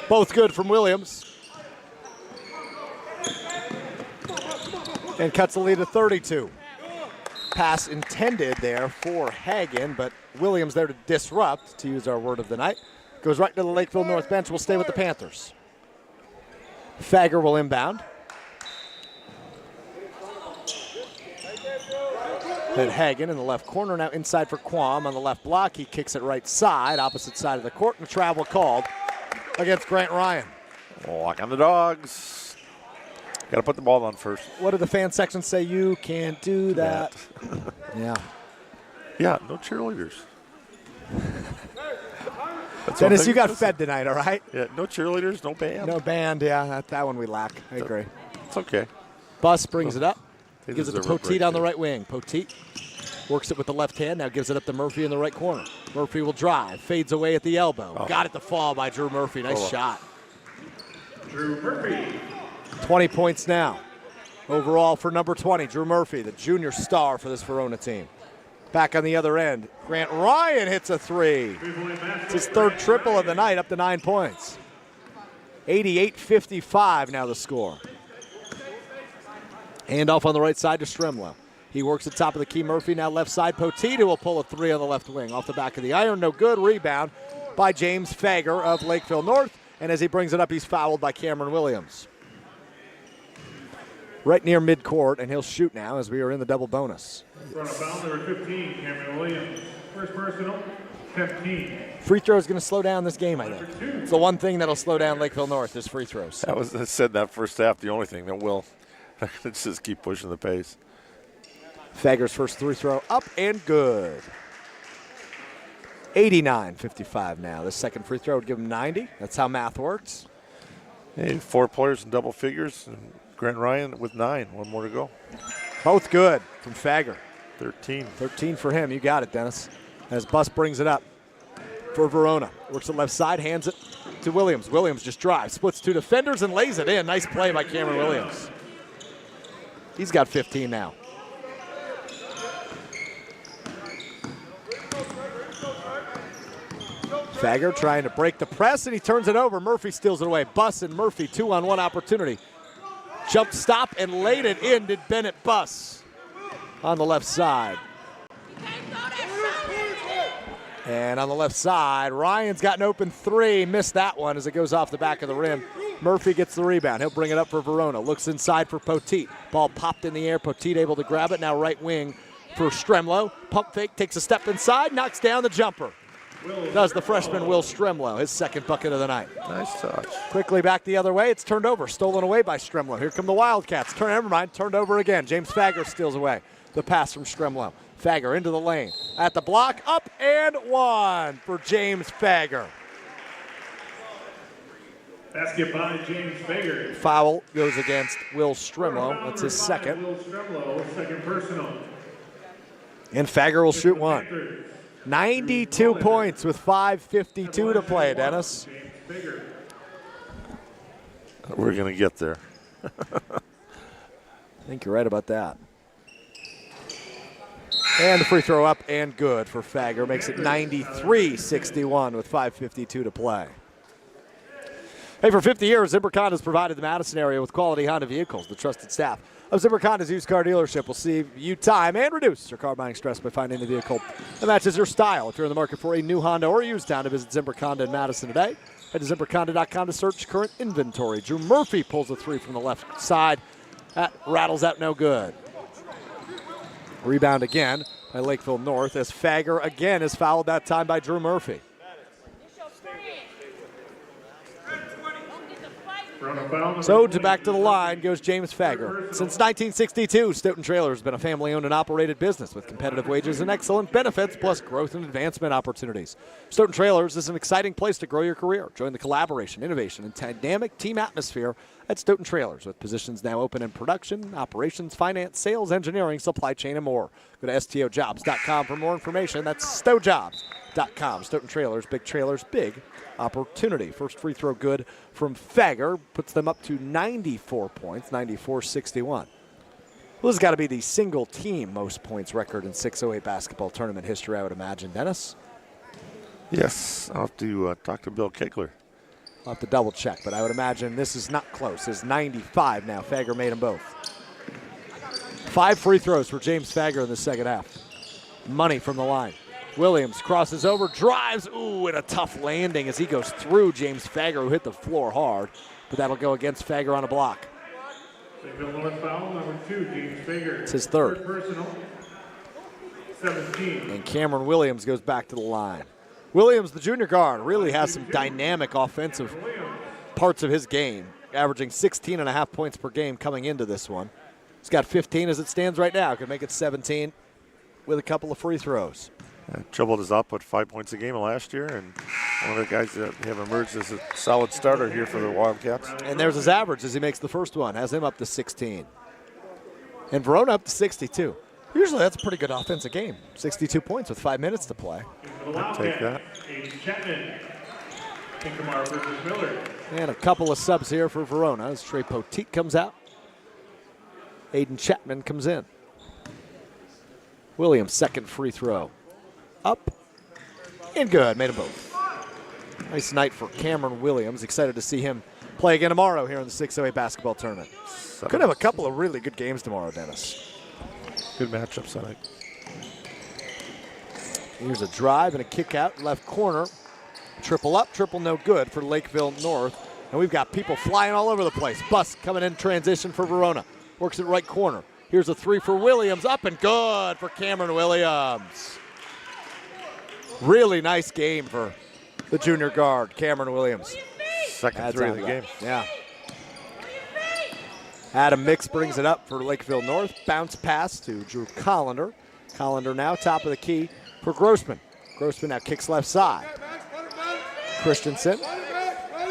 Both good from Williams. And cuts the lead to 32. Pass intended there for Hagan, but Williams there to disrupt, to use our word of the night. Goes right to the Lakeville North bench. Will stay with the Panthers. Fager will inbound. Then Hagen in the left corner, now inside for Quam on the left block. He kicks it right side, opposite side of the court, and travel called against Grant Ryan. Walk on the Dogs. Got to put the ball on first. What did the fan section say? You can't do that. Yeah. Yeah, no cheerleaders. Dennis, you got fed tonight, all right? Yeah, no cheerleaders, no band. No band, yeah. That one we lack. I agree. It's okay. Bus brings it up. They Gives it to deserve a Poteet break, on the too. right wing. Poteet works it with the left hand, now gives it up to Murphy in the right corner. Murphy will drive, fades away at the elbow. Got it to fall by Drew Murphy. Nice shot. Drew Murphy. 20 points now. Overall for number 20, Drew Murphy, the junior star for this Verona team. Back on the other end, Grant Ryan hits a three. It's his third triple of the night, up to 9 points. 88-55 now the score. Handoff on the right side to Stremlow. He works at top of the key. Murphy now left side. Poteet who will pull a three on the left wing. Off the back of the iron, no good. Rebound by James Fager of Lakeville North. And as he brings it up, he's fouled by Cameron Williams. Right near midcourt, and he'll shoot now as we are in the double bonus. Front of foul number 15, Cameron Williams. First personal, 15. Free throw is going to slow down this game, I think. It's the one thing that'll slow down Lakeville North is free throws. That was, I said that first half, the only thing that will. Let's just keep pushing the pace. Fager's first free throw up and good. 89-55 now. The second free throw would give him 90. That's how math works. Hey, 4 players in double figures. And Grant Ryan with 9. One more to go. Both good from Fager. 13. 13 for him. You got it, Dennis. As Bus brings it up for Verona. Works the left side, hands it to Williams. Williams just drives, splits 2 defenders, and lays it in. Nice play by Cameron Williams. He's got 15 now. Fager trying to break the press, and he turns it over. Murphy steals it away. Bus and Murphy, 2-on-1 opportunity. Jump stop and laid it in. Did Bennett Bus on the left side. And on the left side, Ryan's got an open three. Missed that one as it goes off the back of the rim. Murphy gets the rebound. He'll bring it up for Verona. Looks inside for Poteet. Ball popped in the air. Poteet able to grab it. Now right wing for Stremlow. Pump fake, takes a step inside, knocks down the jumper. Does the freshman Will Stremlow, his second bucket of the night. Nice touch. Quickly back the other way. It's turned over. Stolen away by Stremlow. Here come the Wildcats. Never mind. Turned over again. James Fager steals away the pass from Stremlow. Fager into the lane. At the block. Up and one for James Fager. Basket by James Fager. Foul goes against Will Stremlow. That's his second. Will Stremlow, second personal. And Fager will shoot one. 92 points with 5:52 to play, Dennis. We're going to get there. I think you're right about that. And the free throw up and good for Fager. Makes it 93-61 with 5:52 to play. Hey, for 50 years, Zimbrick Honda has provided the Madison area with quality Honda vehicles. The trusted staff of Zimbrick Honda's used car dealership will save you time and reduce your car buying stress by finding the vehicle that matches your style. If you're in the market for a new Honda or used Honda, visit Zimbrick Honda in Madison today. Head to ZimbrickHonda.com to search current inventory. Drew Murphy pulls a three from the left side. That rattles out no good. Rebound again by Lakeville North as Fager again is fouled that time by Drew Murphy. So back to the line goes James Fager. Since 1962, Stoughton Trailer has been a family-owned and operated business with competitive wages and excellent benefits, plus growth and advancement opportunities. Stoughton Trailers is an exciting place to grow your career. Join the collaboration, innovation, and dynamic team atmosphere at Stoughton Trailers, with positions now open in production, operations, finance, sales, engineering, supply chain, and more. Go to STOjobs.com for more information. That's STOJobs.com. Stoughton Trailers, big trailers, big opportunity. First free throw good from Fager, puts them up to 94 points, 94-61. Well, this has got to be the single team most points record in 608 basketball tournament history, I would imagine. Dennis? Yes, I'll have to talk to Bill Kickler. I'll have to double check, but I would imagine this is not close. It's 95 now. Fager made them both. 5 free throws for James Fager in the second half. Money from the line. Williams crosses over, drives, ooh, and a tough landing as he goes through James Fager, who hit the floor hard, but that'll go against Fager on a block. Lakeville North foul, number 2, James Fager. It's his third. Personal, 17. And Cameron Williams goes back to the line. Williams, the junior guard, really has some dynamic offensive parts of his game, averaging 16.5 points per game coming into this one. He's got 15 as it stands right now. Could make it 17 with a couple of free throws. Tripled his output 5 points a game last year, and one of the guys that have emerged as a solid starter here for the Wildcats. And there's his average as he makes the first one, has him up to 16. And Verona up to 62. Usually that's a pretty good offensive game. 62 points with 5 minutes to play. I'll take that. And a couple of subs here for Verona as Trey Poteet comes out. Aiden Chapman comes in. Williams, second free throw. Up and good. Made them both. Nice night for Cameron Williams. Excited to see him play again tomorrow here in the 608 basketball tournament. Could have a couple of really good games tomorrow, Dennis. Good matchups tonight. Here's a drive and a kick out left corner. Triple up, triple no good for Lakeville North. And we've got people flying all over the place. Bus coming in transition for Verona. Works it right corner. Here's a three for Williams. Up and good for Cameron Williams. Really nice game for the junior guard, Cameron Williams. Second three of the game. Yeah. Adam Mix brings it up for Lakeville North. Bounce pass to Drew Collender. Collender now top of the key for Grossman. Grossman now kicks left side. Christensen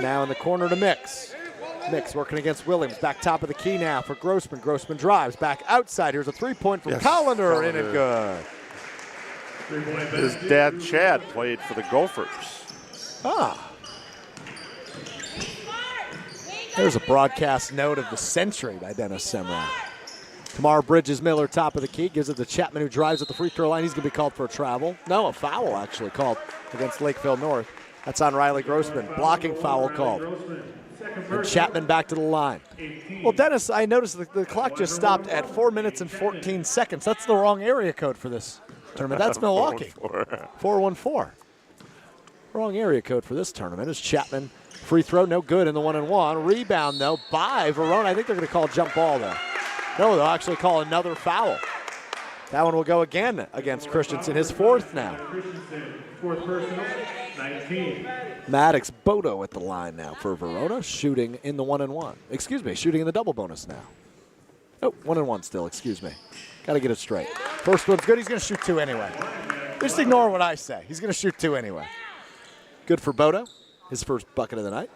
now in the corner to Mix. Mix working against Williams. Back top of the key now for Grossman. Grossman drives back outside. Here's a three-point from Collender. In and good. His dad, Chad, played for the Gophers. Ah. There's a broadcast note of the century by Dennis Semrau. Tamar Bridges Miller, top of the key, gives it to Chapman, who drives at the free throw line. He's going to be called for a travel. No, a foul actually called against Lakeville North. That's on Riley Grossman. Blocking foul called. And Chapman back to the line. Well, Dennis, I noticed the clock just stopped at 4 minutes and 14 seconds. That's the wrong area code for this tournament. That's Milwaukee. 414. Wrong area code for this tournament is Chapman. Free throw, no good in the 1-and-1. Rebound, though, by Verona. I think they're going to call a jump ball, though. No, they'll actually call another foul. That one will go again against Christensen, his fourth now. Fourth personal, 19. Maddox Bodo at the line now for Verona, shooting in the 1-and-1. Excuse me, shooting in the double bonus now. Oh, 1-and-1 still, excuse me. Got to get it straight. First one's good. He's going to shoot two anyway. Just ignore what I say. He's going to shoot two anyway. Good for Bodo. His first bucket of the night.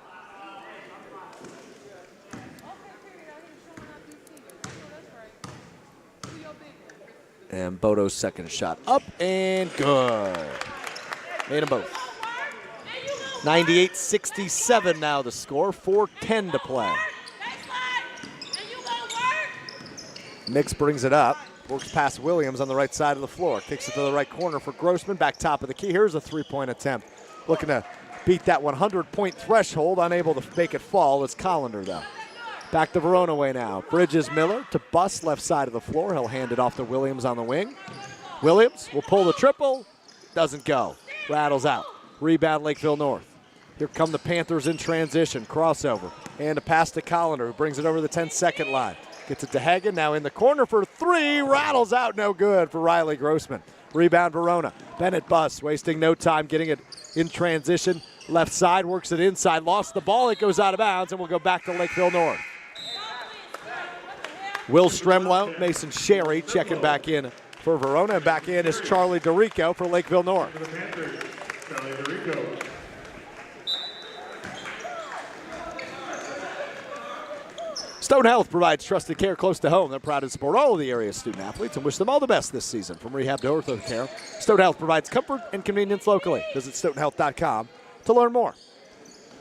And Bodo's second shot up and good. Made them both. 98-67 now the score. 4:10 to play. Mix brings it up. Works past Williams on the right side of the floor. Kicks it to the right corner for Grossman. Back top of the key. Here's a three-point attempt. Looking to beat that 100-point threshold. Unable to make it fall. It's Collender, though. Back to Verona way now. Bridges Miller to Bus, left side of the floor. He'll hand it off to Williams on the wing. Williams will pull the triple. Doesn't go. Rattles out. Rebound Lakeville North. Here come the Panthers in transition. Crossover. And a pass to Collender, who brings it over the 10-second line. Gets it to Hagen. Now in the corner for three. Rattles out. No good for Riley Grossman. Rebound Verona. Bennett Bus wasting no time getting it in transition. Left side, works it inside. Lost the ball. It goes out of bounds, and we'll go back to Lakeville North. Will Stremlow, Mason Sherry checking back in for Verona. And back in is Charlie DeRico for Lakeville North. Stone Health provides trusted care close to home. They're proud to support all of the area's student athletes and wish them all the best this season. From rehab to ortho care, Stone Health provides comfort and convenience locally. Visit stonehealth.com to learn more.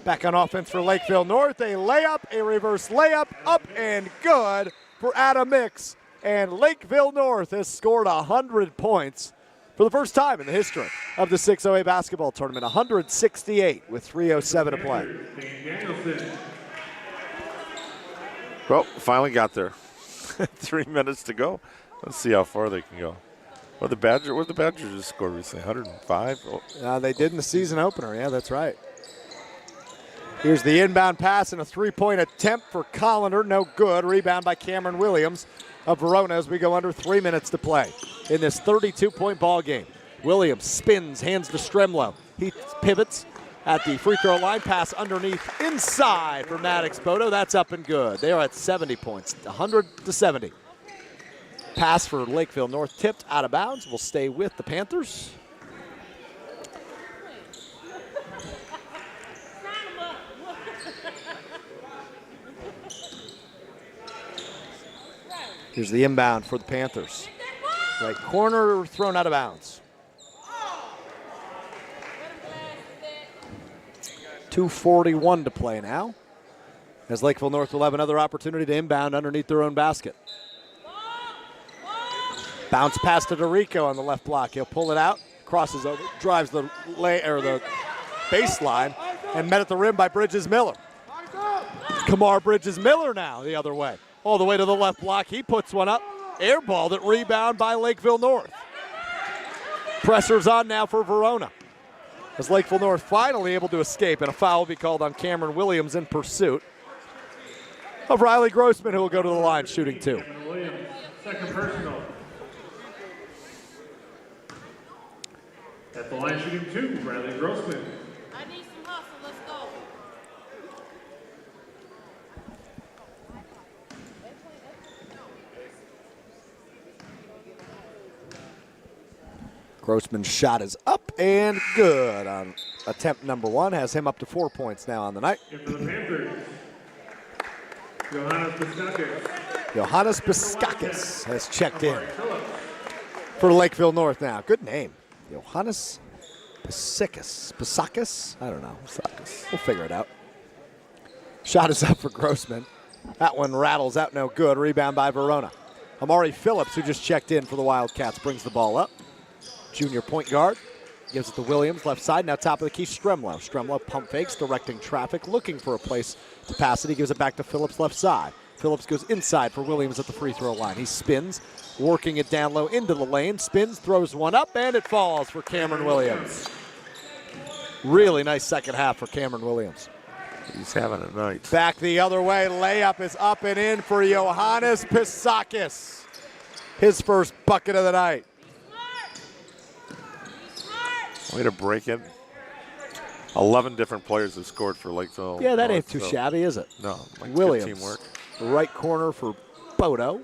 Back on offense for Lakeville North. A layup, a reverse layup, up and good for Adam Mix. And Lakeville North has scored 100 points for the first time in the history of the 608 basketball tournament. 168 with 3:07 to play. Well, finally got there. 3 minutes to go. Let's see how far they can go. What the Badgers just scored recently? 105? They did in the season opener. Yeah, that's right. Here's the inbound pass and a three-point attempt for Collender. No good. Rebound by Cameron Williams of Verona as we go under 3 minutes to play in this 32-point ball game. Williams spins, hands to Stremlow. He pivots at the free throw line. Pass underneath inside for Maddox Bodo. That's up and good. They are at 70 points, 100-70. Pass for Lakeville North tipped out of bounds. Will stay with the Panthers. Here's the inbound for the Panthers. Right corner, thrown out of bounds. 2:41 to play now, as Lakeville North will have another opportunity to inbound underneath their own basket. Bounce pass to DeRico on the left block. He'll pull it out, crosses over, drives the baseline, and met at the rim by Bridges Miller. Kamar Bridges Miller now the other way. All the way to the left block. He puts one up. Airballed it, rebound by Lakeville North. Pressure's on now for Verona, as Lakeville North finally able to escape, and a foul will be called on Cameron Williams in pursuit of Riley Grossman, who will go to the line shooting two. Williams, second personal. At the line shooting two, Riley Grossman. I need some hustle. Let's go. Grossman's shot is up and good on attempt number one. Has him up to 4 points now on the night. And for the Panthers, Johannes Piskakis. Johannes Piskakis has checked in for Lakeville North now. Good name. Johannes Piskakis. I don't know. We'll figure it out. Shot is up for Grossman. That one rattles out, no good. Rebound by Verona. Amari Phillips, who just checked in for the Wildcats, brings the ball up. Junior point guard. Gives it to Williams, left side. Now top of the key, Stremlow. Stremlow pump fakes, directing traffic, looking for a place to pass it. He gives it back to Phillips, left side. Phillips goes inside for Williams at the free throw line. He spins, working it down low into the lane. Spins, throws one up, and it falls for Cameron Williams. Really nice second half for Cameron Williams. He's having a night. Back the other way. Layup is up and in for Johannes Piskakis. His first bucket of the night. Way to break it. 11 different players have scored for Lakeville. Yeah, that ain't too shabby, is it? No. Like Williams. Teamwork. Right corner for Bodo.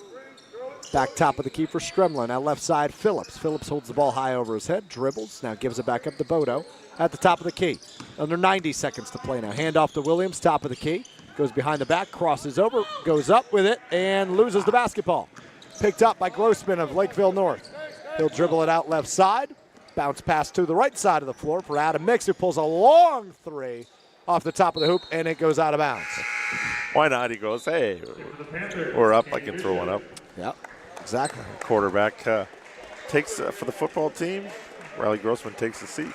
Back top of the key for Stremlow. Now left side, Phillips. Phillips holds the ball high over his head, dribbles, now gives it back up to Bodo at the top of the key. Under 90 seconds to play now. Hand off to Williams, top of the key. Goes behind the back, crosses over, goes up with it, and loses the basketball. Picked up by Grossman of Lakeville North. He'll dribble it out left side. Bounce pass to the right side of the floor for Adam Mix, who pulls a long three off the top of the hoop, and it goes out of bounds. Why not? He goes, hey, we're up. I can throw one up. Yep, exactly. Quarterback takes for the football team. Riley Grossman takes the seat.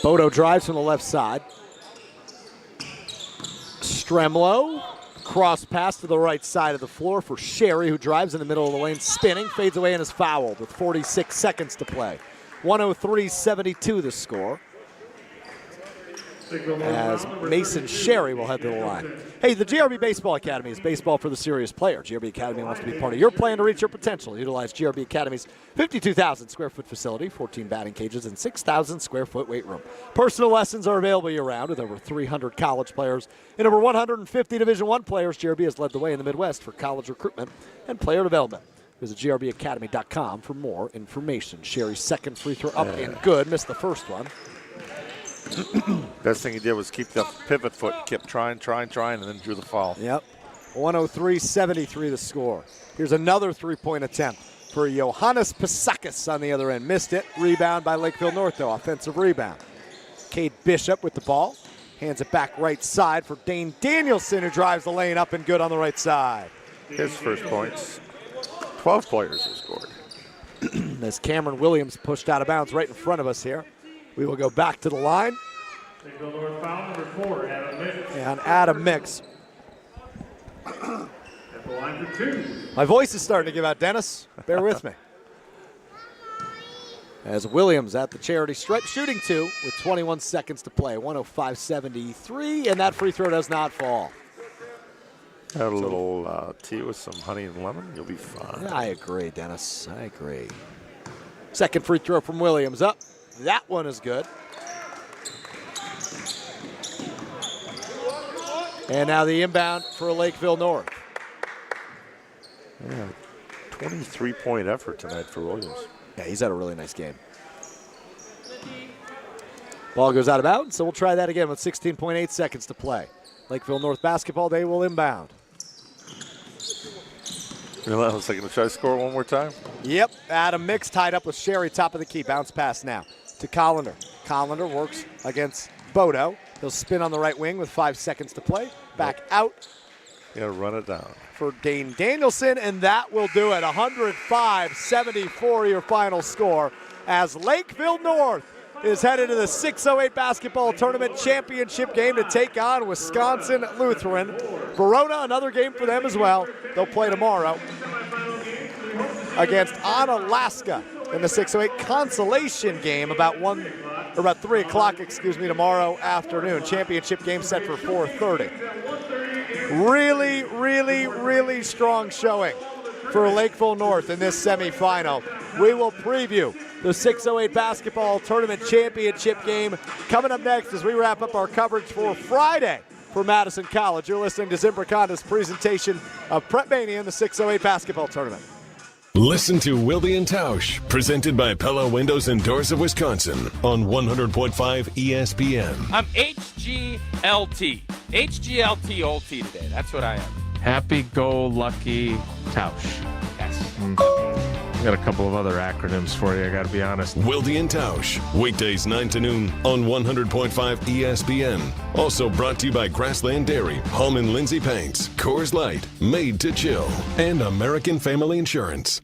Bodo drives from the left side. Stremlow, cross pass to the right side of the floor for Sherry, who drives in the middle of the lane, spinning, fades away and is fouled with 46 seconds to play. 103-72 the score, as Mason Sherry will head to the line. Hey, the GRB Baseball Academy is baseball for the serious player. GRB Academy wants to be part of your plan to reach your potential. Utilize GRB Academy's 52,000 square foot facility, 14 batting cages, and 6,000 square foot weight room. Personal lessons are available year-round with over 300 college players and over 150 Division I players. GRB has led the way in the Midwest for college recruitment and player development. Visit grbacademy.com for more information. Sherry's second free throw up and good. Missed the first one. Best thing he did was keep the pivot foot, kept trying, and then drew the foul. Yep. 103-73 the score. Here's another three-point attempt for Johannes Piskakis on the other end. Missed it. Rebound by Lakeville North, though. Offensive rebound. Cade Bishop with the ball. Hands it back right side for Dane Danielson, who drives the lane up and good on the right side. His first points. 12 players have scored. As Cameron Williams pushed out of bounds right in front of us here. We will go back to the line. Foul number 4, Adam Mix. And Adam Mix At the line for 2. My voice is starting to give out, Dennis. Bear with me. As Williams at the charity stripe, shooting 2 with 21 seconds to play. 105.73, and that free throw does not fall. Have a little tea with some honey and lemon. You'll be fine. I agree, Dennis. I agree. Second free throw from Williams up. That one is good. And now the inbound for Lakeville North. Yeah, 23-point effort tonight for Williams. Yeah, he's had a really nice game. Ball goes out of bounds, so we'll try that again with 16.8 seconds to play. Lakeville North basketball, they will inbound. Relentless, they're going to try to score one more time? Yep, Adam Mix tied up with Sherry, top of the key. Bounce pass now to Collender. Collender works against Bodo. He'll spin on the right wing with 5 seconds to play. Back out. Yeah, run it down. For Dane Danielson, and that will do it. 105-74 your final score as Lakeville North is headed to the 608 basketball tournament championship game to take on Wisconsin Lutheran. Verona, another game for them as well. They'll play tomorrow against Onalaska in the 608 consolation game about 3 o'clock, tomorrow afternoon. Championship game set for 4:30. Really, really, really strong showing for Lakeville North in this semifinal. We will preview the 608 basketball tournament championship game coming up next as we wrap up our coverage for Friday for Madison College. You're listening to Zimbrick Honda's presentation of Prep Mania in the 608 basketball tournament. Listen to Wilde and Tausch, presented by Pella Windows and Doors of Wisconsin on 100.5 ESPN. I'm HGLT. HGLT OT today. That's what I am. Happy-go-lucky Tausch. Yes. I got a couple of other acronyms for you, I got to be honest. Wilde and Tausch, weekdays 9 to noon on 100.5 ESPN. Also brought to you by Grassland Dairy, Home and Lindsay Paints, Coors Light, Made to Chill, and American Family Insurance.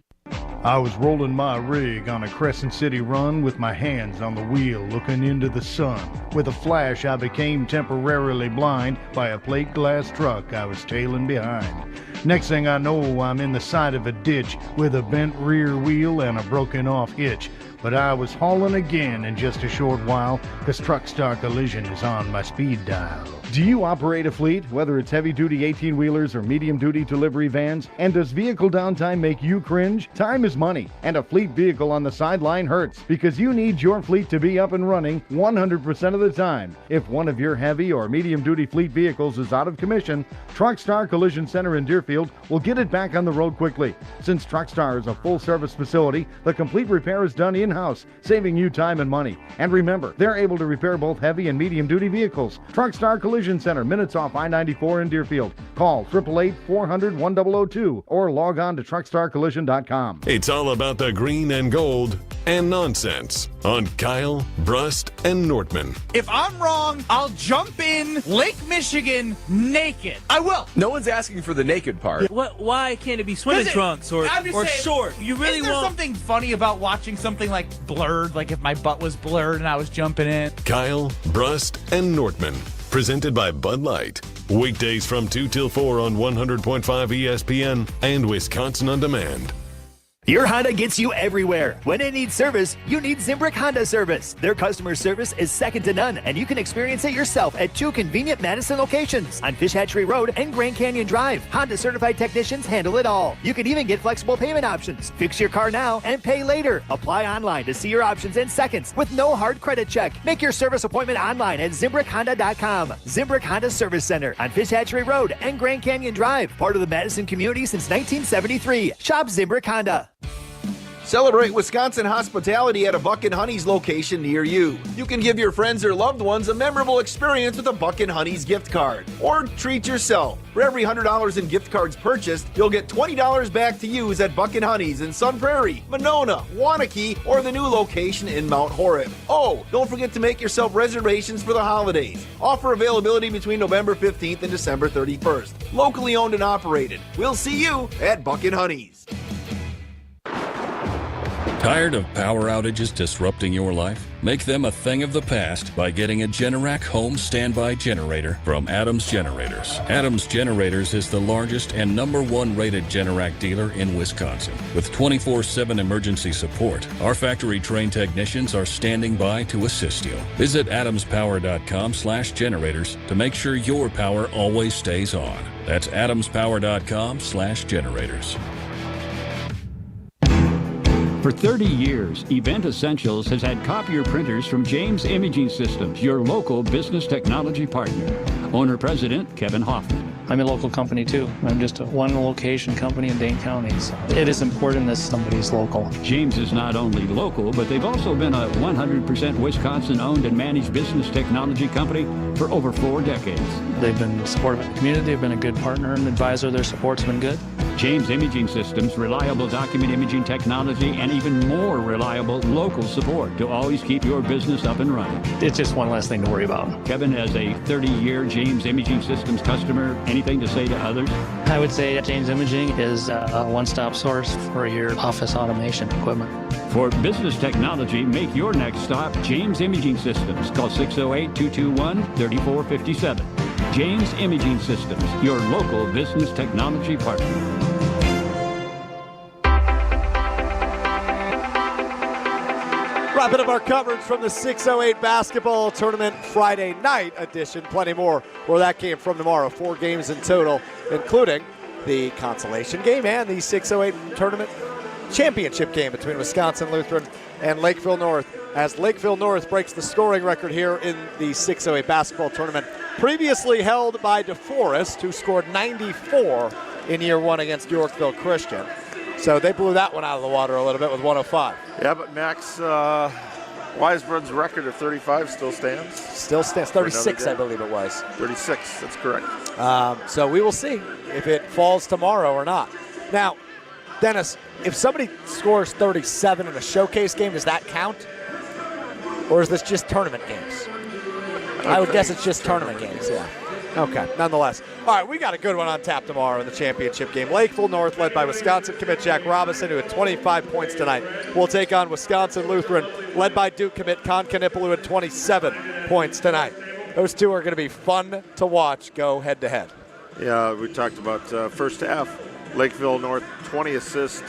I was rolling my rig on a Crescent City run with my hands on the wheel looking into the sun. With a flash, I became temporarily blind by a plate glass truck I was tailing behind. Next thing I know, I'm in the side of a ditch with a bent rear wheel and a broken off hitch. But I was hauling again in just a short while because Truck Star Collision is on my speed dial. Do you operate a fleet, whether it's heavy-duty 18-wheelers or medium-duty delivery vans? And does vehicle downtime make you cringe? Time is money, and a fleet vehicle on the sideline hurts because you need your fleet to be up and running 100% of the time. If one of your heavy or medium-duty fleet vehicles is out of commission, Truck Star Collision Center in Deerfield will get it back on the road quickly. Since Truck Star is a full-service facility, the complete repair is done in-house, saving you time and money. And remember, they're able to repair both heavy and medium-duty vehicles. Truck Star Collision Center, minutes off I-94 in Deerfield. Call 888-400-1002 or log on to truckstarcollision.com. It's all about the green and gold and nonsense on Kyle, Brust, and Nortman. If I'm wrong, I'll jump in Lake Michigan naked. I will. No one's asking for the naked part. Why can't it be swimming trunks or short? You really is there want something funny about watching something like blurred, like if my butt was blurred and I was jumping in? Kyle, Brust, and Nortman. Presented by Bud Light. Weekdays from 2 till 4 on 100.5 ESPN and Wisconsin On Demand. Your Honda gets you everywhere. When it needs service, you need Zimbrick Honda service. Their customer service is second to none, and you can experience it yourself at 2 convenient Madison locations on Fish Hatchery Road and Grand Canyon Drive. Honda certified technicians handle it all. You can even get flexible payment options. Fix your car now and pay later. Apply online to see your options in seconds with no hard credit check. Make your service appointment online at ZimbrickHonda.com. Zimbrick Honda Service Center on Fish Hatchery Road and Grand Canyon Drive. Part of the Madison community since 1973. Shop Zimbrick Honda. Celebrate Wisconsin hospitality at a Buck & Honey's location near you. You can give your friends or loved ones a memorable experience with a Buck & Honey's gift card. Or treat yourself. For every $100 in gift cards purchased, you'll get $20 back to use at Buck & Honey's in Sun Prairie, Monona, Waunakee, or the new location in Mount Horeb. Oh, don't forget to make yourself reservations for the holidays. Offer availability between November 15th and December 31st. Locally owned and operated. We'll see you at Buck & Honey's. Tired of power outages disrupting your life? Make them a thing of the past by getting a Generac home standby generator from Adams Generators. Adams Generators is the largest and #1 rated Generac dealer in Wisconsin. With 24/7 emergency support, our factory-trained technicians are standing by to assist you. Visit adamspower.com/generators to make sure your power always stays on. That's adamspower.com/generators. For 30 years, Event Essentials has had copier printers from James Imaging Systems, your local business technology partner. Owner-President Kevin Hoffman. I'm a local company too. I'm just a one-location company in Dane County. So it is important that somebody's local. James is not only local, but they've also been a 100% Wisconsin-owned and managed business technology company for over 4 decades. They've been supportive of the community. They've been a good partner and advisor. Their support's been good. James Imaging Systems, reliable document imaging technology, and even more reliable local support to always keep your business up and running. It's just one less thing to worry about. Kevin, as a 30-year James Imaging Systems customer, anything to say to others? I would say James Imaging is a one-stop source for your office automation equipment. For business technology, make your next stop James Imaging Systems. Call 608-221-3457. James Imaging Systems, your local business technology partner. Wrapping up our coverage from the 608 basketball tournament Friday night edition. Plenty more where that came from tomorrow. 4 games in total, including the consolation game and the 608 tournament championship game between Wisconsin Lutheran and Lakeville North, as Lakeville North breaks the scoring record here in the 608 basketball tournament, previously held by DeForest, who scored 94 in year 1 against Yorkville Christian. So they blew that one out of the water a little bit with 105. Yeah, but Max Weisbrun's record of 35 still stands. Still stands. 36, I believe it was. 36, that's correct. So we will see if it falls tomorrow or not. Now, Dennis, if somebody scores 37 in a showcase game, does that count? Or is this just tournament games? I would guess it's just tournament games, yeah. Okay, nonetheless. All right, we got a good one on tap tomorrow in the championship game. Lakeville North, led by Wisconsin commit Jack Robinson, who had 25 points tonight, will take on Wisconsin Lutheran, led by Duke commit Con Knipple, who had 27 points tonight. Those two are going to be fun to watch go head-to-head. Yeah, we talked about first half. Lakeville North, 20 assists,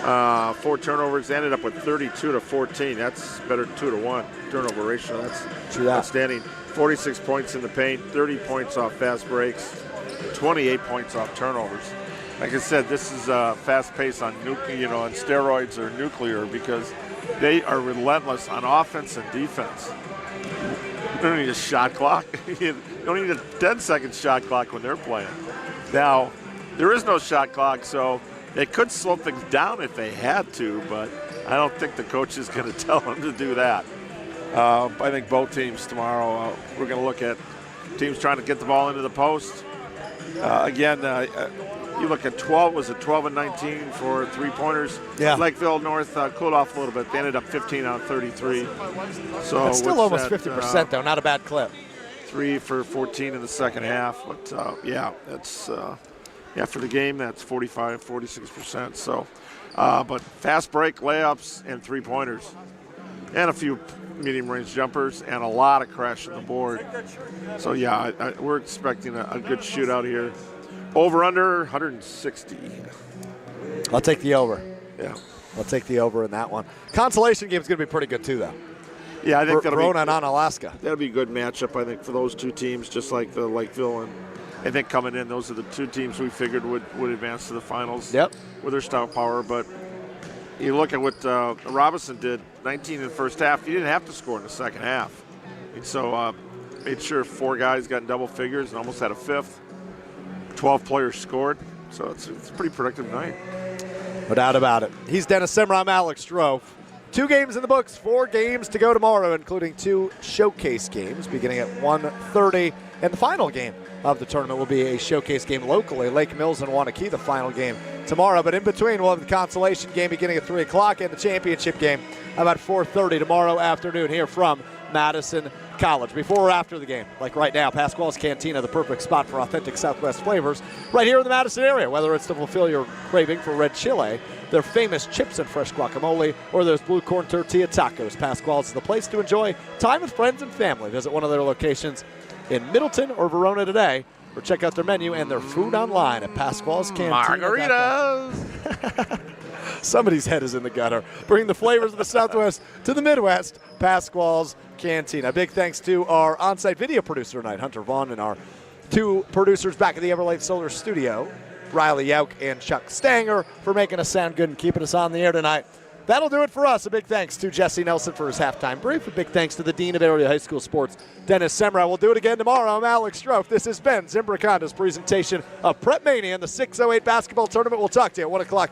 4 turnovers, ended up with 32-14. That's better than 2-1 turnover ratio. That's outstanding. 46 points in the paint, 30 points off fast breaks, 28 points off turnovers. Like I said, this is fast pace on on steroids or nuclear, because they are relentless on offense and defense. You don't need a shot clock. You don't need a 10-second shot clock when they're playing. Now, there is no shot clock, so they could slow things down if they had to, but I don't think the coach is going to tell them to do that. I think both teams tomorrow, we're going to look at teams trying to get the ball into the post. You look at 12 and 19 for three-pointers. Yeah. Lakeville North cooled off a little bit. They ended up 15 out of 33. So that's still almost 50%, though. Not a bad clip. 3 for 14 in the second half. But, that's for the game, that's 46%. So, but fast break, layups, and three-pointers. And a few medium-range jumpers, and a lot of crashing the board. So, we're expecting a good shootout here. Over-under, 160. I'll take the over. Yeah. I'll take the over in that one. Consolation game is going to be pretty good, too, though. Yeah, I think that'll be Verona and Onalaska. That'll be a good matchup, I think, for those two teams, just like the Lakeville. And I think coming in, those are the two teams we figured would advance to the finals. Yep. With their star power. But you look at what Robinson did, 19 in the first half. He didn't have to score in the second half. And so made sure 4 guys got in double figures and almost had a fifth. 12 players scored. So it's a pretty productive night. No doubt about it. He's Dennis Semra. I'm Alex Stroh. 2 games in the books, 4 games to go tomorrow, including 2 showcase games beginning at 1:30. And the final game of the tournament will be a showcase game locally, Lake Mills and Wanakee, the final game tomorrow. But in between, we'll have the consolation game beginning at 3 o'clock and the championship game about 4:30 tomorrow afternoon here from Madison College. Before or after the game, like right now, Pasquale's Cantina, the perfect spot for authentic Southwest flavors, right here in the Madison area. Whether it's to fulfill your craving for red chile, their famous chips and fresh guacamole, or those blue corn tortilla tacos, Pasquale's is the place to enjoy time with friends and family. Visit one of their locations in Middleton or Verona today, or check out their menu and their food online at Pasquale's Cantina. Margaritas! Somebody's head is in the gutter. Bring the flavors of the Southwest to the Midwest, Pasquale's Cantina. Big thanks to our on-site video producer tonight, Hunter Vaughn, and our two producers back at the Everlight Solar Studio, Riley Yauk and Chuck Stanger, for making us sound good and keeping us on the air tonight. That'll do it for us. A big thanks to Jesse Nelson for his halftime brief. A big thanks to the Dean of Area High School Sports, Dennis Semrau. We'll do it again tomorrow. I'm Alex Strofe. This has been Zimbrick Honda's presentation of Prep Mania and the 608 basketball tournament. We'll talk to you at 1 o'clock tomorrow.